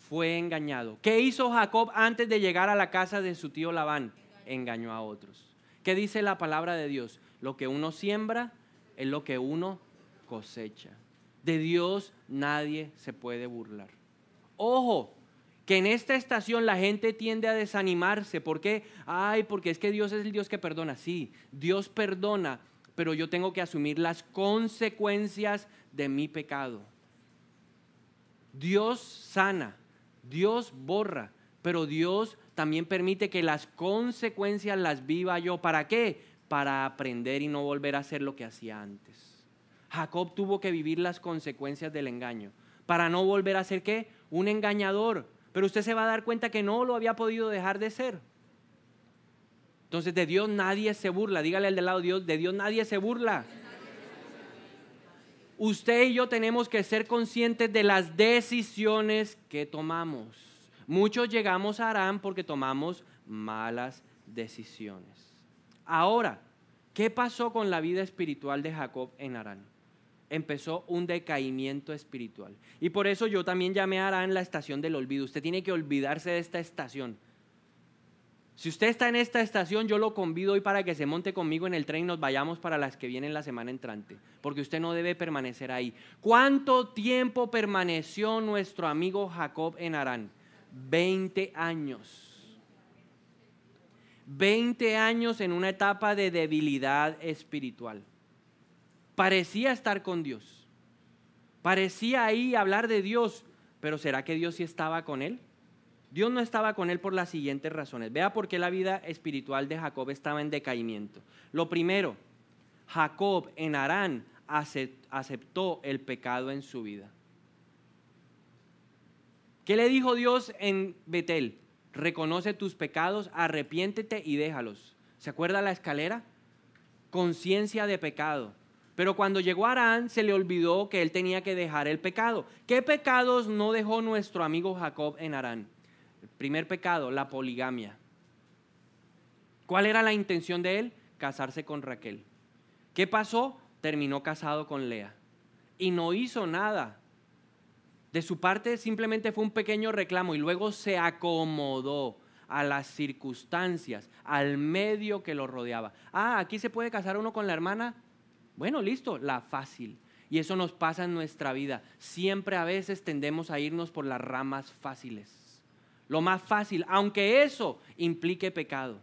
Fue engañado. ¿Qué hizo Jacob antes de llegar a la casa de su tío Labán? Engañó a otros. ¿Qué dice la palabra de Dios? Lo que uno siembra es lo que uno cosecha. De Dios nadie se puede burlar. Ojo, que en esta estación la gente tiende a desanimarse. ¿Por qué? Porque es que Dios es el Dios que perdona. Sí, Dios perdona, pero yo tengo que asumir las consecuencias de mi pecado. Dios sana, Dios borra, pero Dios también permite que las consecuencias las viva yo. ¿Para qué? Para aprender y no volver a hacer lo que hacía antes. Jacob tuvo que vivir las consecuencias del engaño para no volver a ser ¿qué? Un engañador. Pero usted se va a dar cuenta que no lo había podido dejar de ser. Entonces de Dios nadie se burla. Dígale al de lado, de Dios nadie se burla. Usted y yo tenemos que ser conscientes de las decisiones que tomamos. Muchos llegamos a Harán porque tomamos malas decisiones. Ahora, ¿qué pasó con la vida espiritual de Jacob en Harán? Empezó un decaimiento espiritual. Y por eso yo también llamé a Harán la estación del olvido. Usted tiene que olvidarse de esta estación. Si usted está en esta estación, yo lo convido hoy para que se monte conmigo en el tren y nos vayamos para las que vienen la semana entrante, porque usted no debe permanecer ahí. ¿Cuánto tiempo permaneció nuestro amigo Jacob en Harán? 20 años. 20 años en una etapa de debilidad espiritual. Parecía estar con Dios. Parecía ahí hablar de Dios, pero ¿será que Dios sí estaba con él? Dios no estaba con él por las siguientes razones. Vea por qué la vida espiritual de Jacob estaba en decaimiento. Lo primero, Jacob en Harán aceptó el pecado en su vida. ¿Qué le dijo Dios en Betel? Reconoce tus pecados, arrepiéntete y déjalos. ¿Se acuerda la escalera? Conciencia de pecado. Pero cuando llegó a Harán se le olvidó que él tenía que dejar el pecado. ¿Qué pecados no dejó nuestro amigo Jacob en Harán? El primer pecado, la poligamia. ¿Cuál era la intención de él? Casarse con Raquel. ¿Qué pasó? Terminó casado con Lea. Y no hizo nada. De su parte simplemente fue un pequeño reclamo y luego se acomodó a las circunstancias, al medio que lo rodeaba. Aquí se puede casar uno con la hermana. Bueno, listo, la fácil. Y eso nos pasa en nuestra vida. Siempre a veces tendemos a irnos por las ramas fáciles. Lo más fácil, aunque eso implique pecado.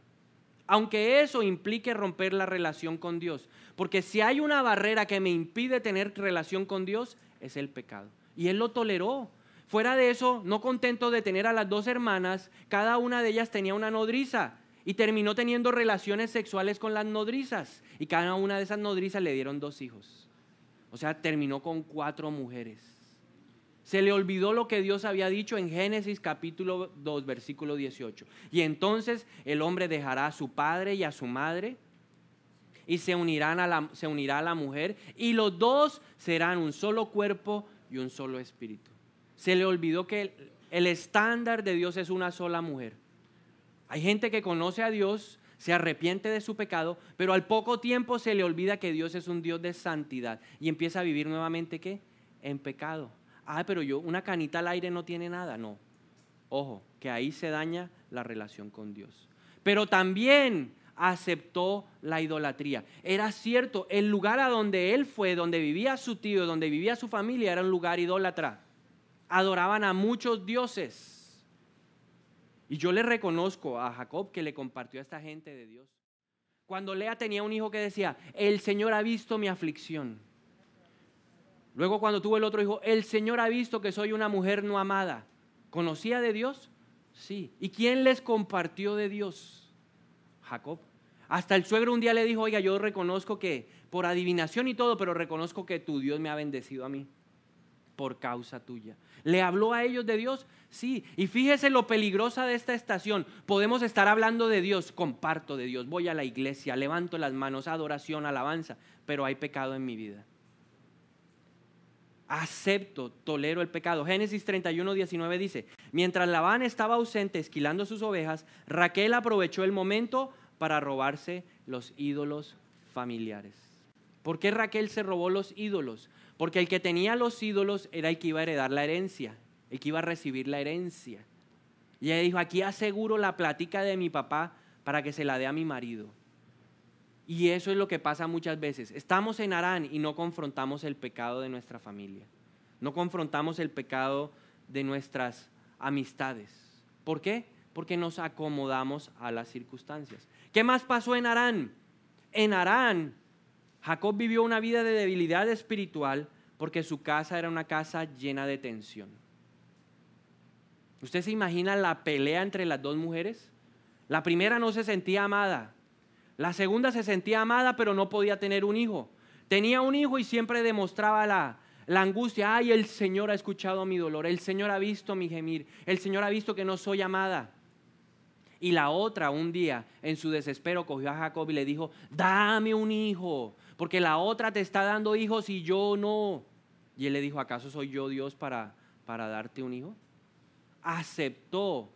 Aunque eso implique romper la relación con Dios. Porque si hay una barrera que me impide tener relación con Dios, es el pecado. Y él lo toleró. Fuera de eso, no contento de tener a las dos hermanas, cada una de ellas tenía una nodriza. Y terminó teniendo relaciones sexuales con las nodrizas. Y cada una de esas nodrizas le dieron 2 hijos. O sea, terminó con 4 mujeres. Se le olvidó lo que Dios había dicho en Génesis capítulo 2, versículo 18. Y entonces el hombre dejará a su padre y a su madre y se unirá a la mujer y los dos serán un solo cuerpo y un solo espíritu. Se le olvidó que el estándar de Dios es una sola mujer. Hay gente que conoce a Dios, se arrepiente de su pecado, pero al poco tiempo se le olvida que Dios es un Dios de santidad y empieza a vivir nuevamente ¿qué? En pecado. Pero una canita al aire no tiene nada. No, ojo, que ahí se daña la relación con Dios. Pero también aceptó la idolatría. Era cierto, el lugar a donde él fue, donde vivía su tío, donde vivía su familia, era un lugar idólatra. Adoraban a muchos dioses. Y yo le reconozco a Jacob que le compartió a esta gente de Dios. Cuando Lea tenía un hijo que decía, el Señor ha visto mi aflicción. Luego cuando tuvo el otro hijo, el Señor ha visto que soy una mujer no amada. ¿Conocía de Dios? Sí. ¿Y quién les compartió de Dios? Jacob. Hasta el suegro un día le dijo, oiga, yo reconozco que por adivinación y todo, pero reconozco que tu Dios me ha bendecido a mí por causa tuya. ¿Le habló a ellos de Dios? Sí. Y fíjese lo peligrosa de esta estación. Podemos estar hablando de Dios, comparto de Dios, voy a la iglesia, levanto las manos, adoración, alabanza, pero hay pecado en mi vida. Acepto, tolero el pecado. Génesis 31, 19 dice, mientras Labán estaba ausente esquilando sus ovejas, Raquel aprovechó el momento para robarse los ídolos familiares. ¿Por qué Raquel se robó los ídolos? Porque el que tenía los ídolos era el que iba a heredar la herencia, el que iba a recibir la herencia. Y ella dijo, aquí aseguro la plática de mi papá para que se la dé a mi marido. Y eso es lo que pasa muchas veces. Estamos en Harán y no confrontamos el pecado de nuestra familia. No confrontamos el pecado de nuestras amistades. ¿Por qué? Porque nos acomodamos a las circunstancias. ¿Qué más pasó en Harán? En Harán, Jacob vivió una vida de debilidad espiritual porque su casa era una casa llena de tensión. ¿Usted se imagina la pelea entre las dos mujeres? La primera no se sentía amada. La segunda se sentía amada, pero no podía tener un hijo. Tenía un hijo y siempre demostraba la angustia. Ay, el Señor ha escuchado mi dolor. El Señor ha visto mi gemir. El Señor ha visto que no soy amada. Y la otra un día, en su desespero, cogió a Jacob y le dijo, dame un hijo, porque la otra te está dando hijos y yo no. Y él le dijo, ¿acaso soy yo Dios para darte un hijo? Aceptó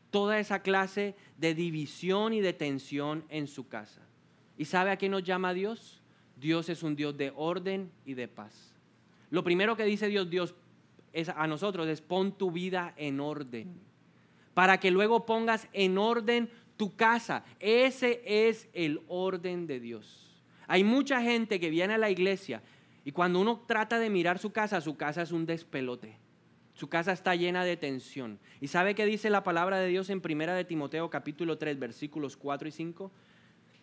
toda esa clase de división y de tensión en su casa. ¿Y sabe a qué nos llama Dios? Dios es un Dios de orden y de paz. Lo primero que dice Dios es a nosotros es pon tu vida en orden, para que luego pongas en orden tu casa. Ese es el orden de Dios. Hay mucha gente que viene a la iglesia y cuando uno trata de mirar su casa es un despelote. Su casa está llena de tensión. ¿Y sabe qué dice la palabra de Dios en 1 de Timoteo capítulo 3 versículos 4 y 5?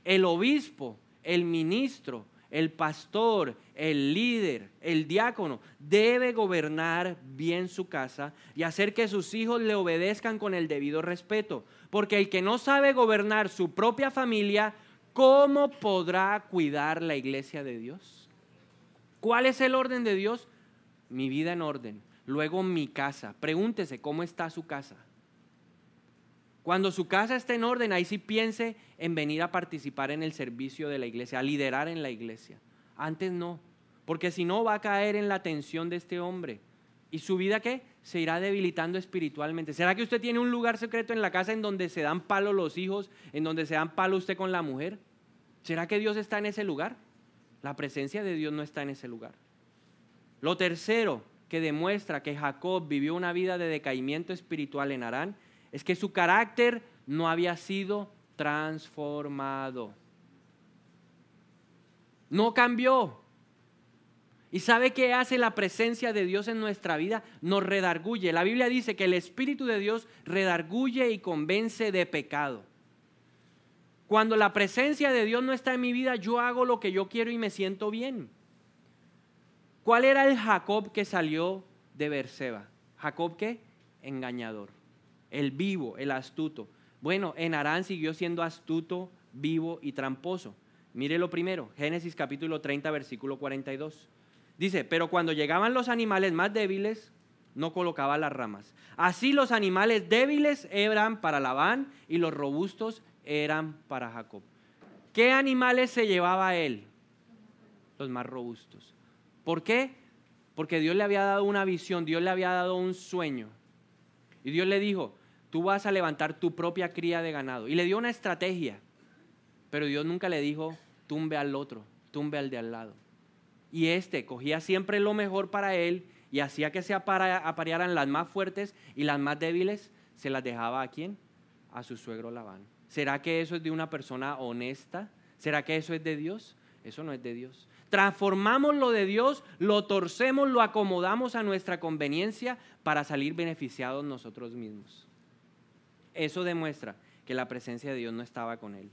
El obispo, el ministro, el pastor, el líder, el diácono debe gobernar bien su casa y hacer que sus hijos le obedezcan con el debido respeto. Porque el que no sabe gobernar su propia familia, ¿cómo podrá cuidar la iglesia de Dios? ¿Cuál es el orden de Dios? Mi vida en orden. Luego mi casa. Pregúntese, ¿cómo está su casa? Cuando su casa esté en orden, ahí sí piense en venir a participar en el servicio de la iglesia, a liderar en la iglesia. Antes no, porque si no va a caer en la tensión de este hombre. ¿Y su vida qué? Se irá debilitando espiritualmente. ¿Será que usted tiene un lugar secreto en la casa en donde se dan palo los hijos, en donde se dan palo usted con la mujer? ¿Será que Dios está en ese lugar? La presencia de Dios no está en ese lugar. Lo tercero que demuestra que Jacob vivió una vida de decaimiento espiritual en Harán es que su carácter no había sido transformado. No cambió. ¿Y sabe qué hace la presencia de Dios en nuestra vida? Nos redarguye. La Biblia dice que el Espíritu de Dios redarguye y convence de pecado. Cuando la presencia de Dios no está en mi vida, yo hago lo que yo quiero y me siento bien. ¿Cuál era el Jacob que salió de Berseba? ¿Jacob qué? Engañador. El vivo, el astuto. Bueno, en Harán siguió siendo astuto, vivo y tramposo. Mire lo primero, Génesis capítulo 30, versículo 42. Dice, pero cuando llegaban los animales más débiles, no colocaba las ramas. Así los animales débiles eran para Labán y los robustos eran para Jacob. ¿Qué animales se llevaba él? Los más robustos. ¿Por qué? Porque Dios le había dado una visión, Dios le había dado un sueño. Y Dios le dijo, tú vas a levantar tu propia cría de ganado. Y le dio una estrategia. Pero Dios nunca le dijo, tumbe al otro, tumbe al de al lado. Y cogía siempre lo mejor para él y hacía que se aparearan las más fuertes y las más débiles se las dejaba ¿a quién? A su suegro Labán. ¿Será que eso es de una persona honesta? ¿Será que eso es de Dios? Eso no es de Dios. Transformamos lo de Dios, lo torcemos, lo acomodamos a nuestra conveniencia para salir beneficiados nosotros mismos. Eso demuestra que la presencia de Dios no estaba con él.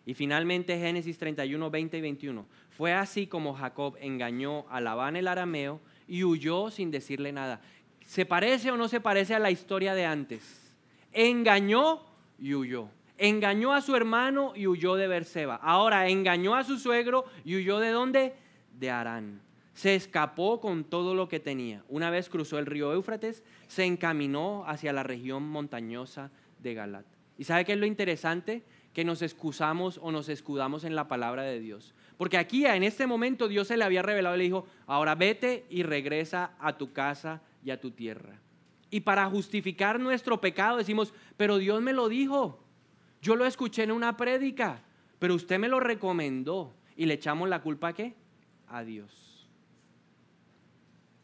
Y finalmente Génesis 31, 20 y 21. Fue así como Jacob engañó a Labán el arameo y huyó sin decirle nada. ¿Se parece o no se parece a la historia de antes? Engañó y huyó. Engañó a su hermano y huyó de Berseba. Ahora engañó a su suegro y huyó ¿de dónde? De Harán. Se escapó con todo lo que tenía. Una vez cruzó el río Éufrates, se encaminó hacia la región montañosa de Galat. ¿Y sabe qué es lo interesante? Que nos excusamos o nos escudamos en la palabra de Dios. Porque aquí en este momento Dios se le había revelado y le dijo, ahora vete y regresa a tu casa y a tu tierra. Y para justificar nuestro pecado decimos, pero Dios me lo dijo. Yo lo escuché en una prédica, pero usted me lo recomendó. Y le echamos la culpa ¿a qué? A Dios.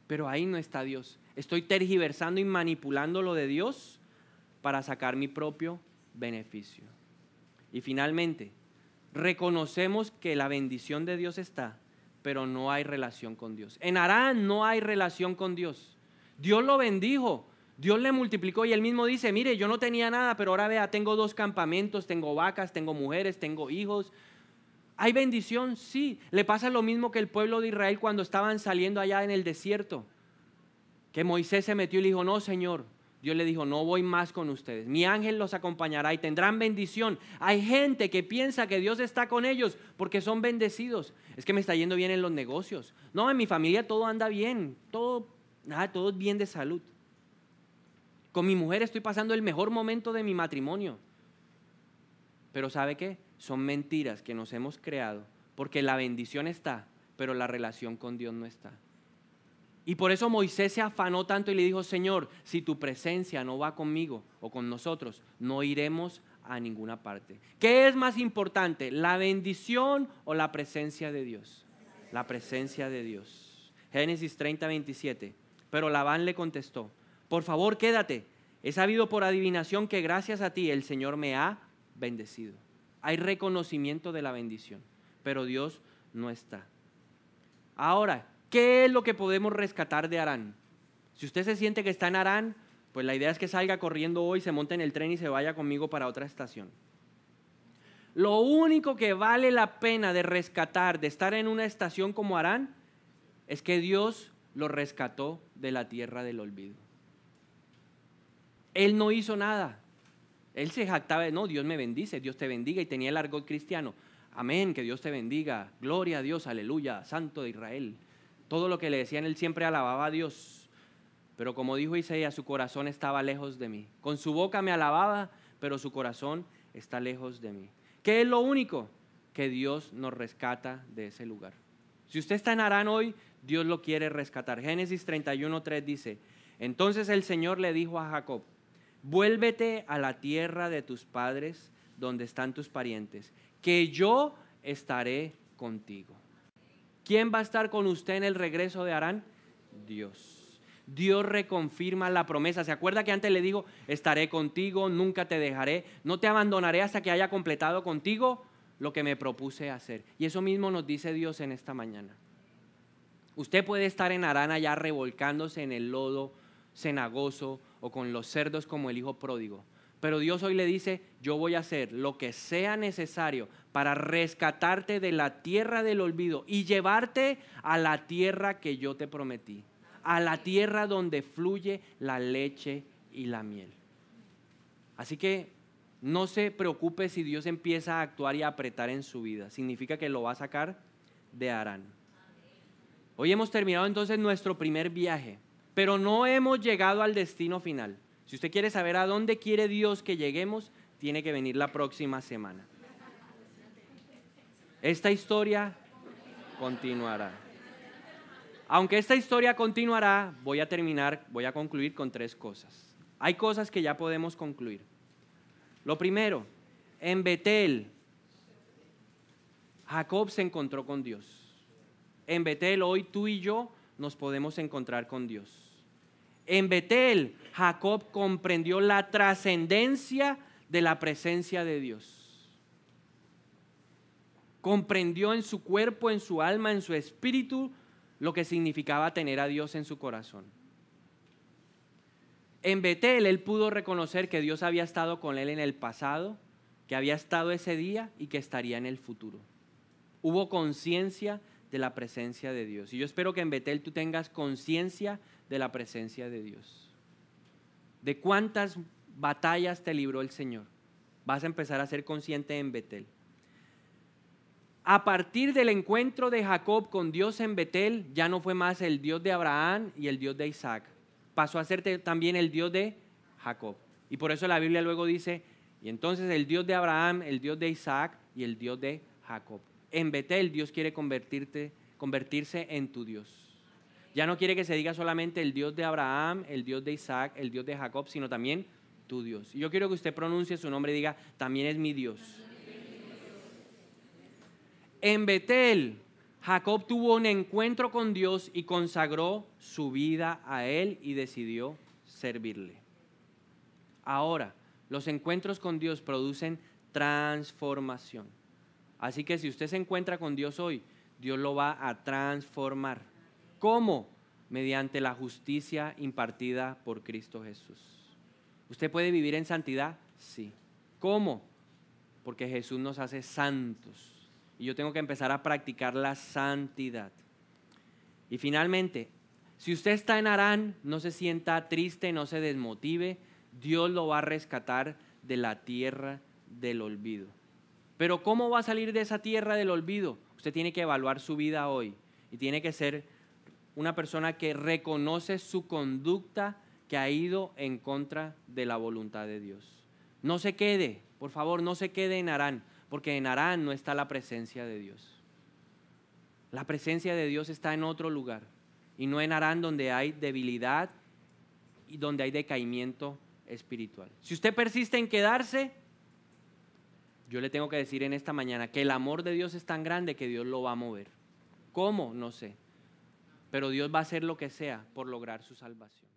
Pero ahí no está Dios. Estoy tergiversando y manipulando lo de Dios para sacar mi propio beneficio. Y finalmente, reconocemos que la bendición de Dios está, pero no hay relación con Dios. En Harán no hay relación con Dios. Dios lo bendijo, Dios le multiplicó y él mismo dice, mire, yo no tenía nada, pero ahora vea, tengo 2 campamentos, tengo vacas, tengo mujeres, tengo hijos. ¿Hay bendición? Sí. Le pasa lo mismo que el pueblo de Israel cuando estaban saliendo allá en el desierto. Que Moisés se metió y le dijo, no, Señor, Dios le dijo, no voy más con ustedes, mi ángel los acompañará y tendrán bendición. Hay gente que piensa que Dios está con ellos porque son bendecidos. Es que me está yendo bien en los negocios. No, en mi familia todo anda bien, todo es bien de salud. Con mi mujer estoy pasando el mejor momento de mi matrimonio. Pero ¿sabe qué? Son mentiras que nos hemos creado porque la bendición está, pero la relación con Dios no está. Y por eso Moisés se afanó tanto y le dijo, Señor, si tu presencia no va conmigo o con nosotros, no iremos a ninguna parte. ¿Qué es más importante, la bendición o la presencia de Dios? La presencia de Dios. Génesis 30:27. Pero Labán le contestó, por favor quédate, he sabido por adivinación que gracias a ti el Señor me ha bendecido. Hay reconocimiento de la bendición, pero Dios no está. Ahora, ¿qué es lo que podemos rescatar de Harán? Si usted se siente que está en Harán, pues la idea es que salga corriendo hoy, se monte en el tren y se vaya conmigo para otra estación. Lo único que vale la pena de rescatar, de estar en una estación como Harán, es que Dios lo rescató de la tierra del olvido. Él no hizo nada. Él se jactaba de, no, Dios me bendice, Dios te bendiga, y tenía el argot cristiano. Amén, que Dios te bendiga, gloria a Dios, aleluya, santo de Israel. Todo lo que le decían, él siempre alababa a Dios. Pero como dijo Isaías, su corazón estaba lejos de mí. Con su boca me alababa, pero su corazón está lejos de mí. ¿Qué es lo único? Que Dios nos rescata de ese lugar. Si usted está en Harán hoy, Dios lo quiere rescatar. Génesis 31:3 dice, entonces el Señor le dijo a Jacob, vuélvete a la tierra de tus padres, donde están tus parientes, que yo estaré contigo. ¿Quién va a estar con usted en el regreso de Harán? Dios. Dios reconfirma la promesa. ¿Se acuerda que antes le digo, estaré contigo, nunca te dejaré, no te abandonaré hasta que haya completado contigo lo que me propuse hacer? Y eso mismo nos dice Dios en esta mañana. Usted puede estar en Harán allá revolcándose en el lodo cenagoso o con los cerdos como el hijo pródigo. Pero Dios hoy le dice, yo voy a hacer lo que sea necesario para rescatarte de la tierra del olvido y llevarte a la tierra que yo te prometí, a la tierra donde fluye la leche y la miel. Así que no se preocupe si Dios empieza a actuar y a apretar en su vida. Significa que lo va a sacar de Harán. Hoy hemos terminado entonces nuestro primer viaje, pero no hemos llegado al destino final. Si usted quiere saber a dónde quiere Dios que lleguemos, tiene que venir la próxima semana. Esta historia continuará. Aunque esta historia continuará, voy a concluir con 3 cosas. Hay cosas que ya podemos concluir. Lo primero, en Betel, Jacob se encontró con Dios. En Betel, hoy tú y yo nos podemos encontrar con Dios. En Betel, Jacob comprendió la trascendencia de la presencia de Dios. Comprendió en su cuerpo, en su alma, en su espíritu, lo que significaba tener a Dios en su corazón. En Betel, él pudo reconocer que Dios había estado con él en el pasado, que había estado ese día y que estaría en el futuro. Hubo conciencia de la presencia de Dios. Y yo espero que en Betel tú tengas conciencia de la presencia de Dios. De cuántas batallas te libró el Señor. Vas a empezar a ser consciente en Betel. A partir del encuentro de Jacob con Dios en Betel, ya no fue más el Dios de Abraham y el Dios de Isaac. Pasó a ser también el Dios de Jacob. Y por eso la Biblia luego dice, y entonces el Dios de Abraham, el Dios de Isaac y el Dios de Jacob. En Betel Dios quiere convertirse en tu Dios. Ya no quiere que se diga solamente el Dios de Abraham, el Dios de Isaac, el Dios de Jacob, sino también tu Dios. Y yo quiero que usted pronuncie su nombre y diga, también es mi Dios. En Betel, Jacob tuvo un encuentro con Dios y consagró su vida a Él y decidió servirle. Ahora, los encuentros con Dios producen transformación. Así que si usted se encuentra con Dios hoy, Dios lo va a transformar. ¿Cómo? Mediante la justicia impartida por Cristo Jesús. ¿Usted puede vivir en santidad? Sí. ¿Cómo? Porque Jesús nos hace santos. Y yo tengo que empezar a practicar la santidad. Y finalmente, Si usted está en Harán, no se sienta triste, no se desmotive. Dios lo va a rescatar de la tierra del olvido. Pero ¿cómo va a salir de esa tierra del olvido? Usted tiene que evaluar su vida hoy y tiene que ser una persona que reconoce su conducta que ha ido en contra de la voluntad de Dios. No se quede, por favor, no se quede en Harán, porque en Harán no está la presencia de Dios. La presencia de Dios está en otro lugar y no en Harán, donde hay debilidad y donde hay decaimiento espiritual. Si usted persiste en quedarse, yo le tengo que decir en esta mañana que el amor de Dios es tan grande que Dios lo va a mover. ¿Cómo? No sé. Pero Dios va a hacer lo que sea por lograr su salvación.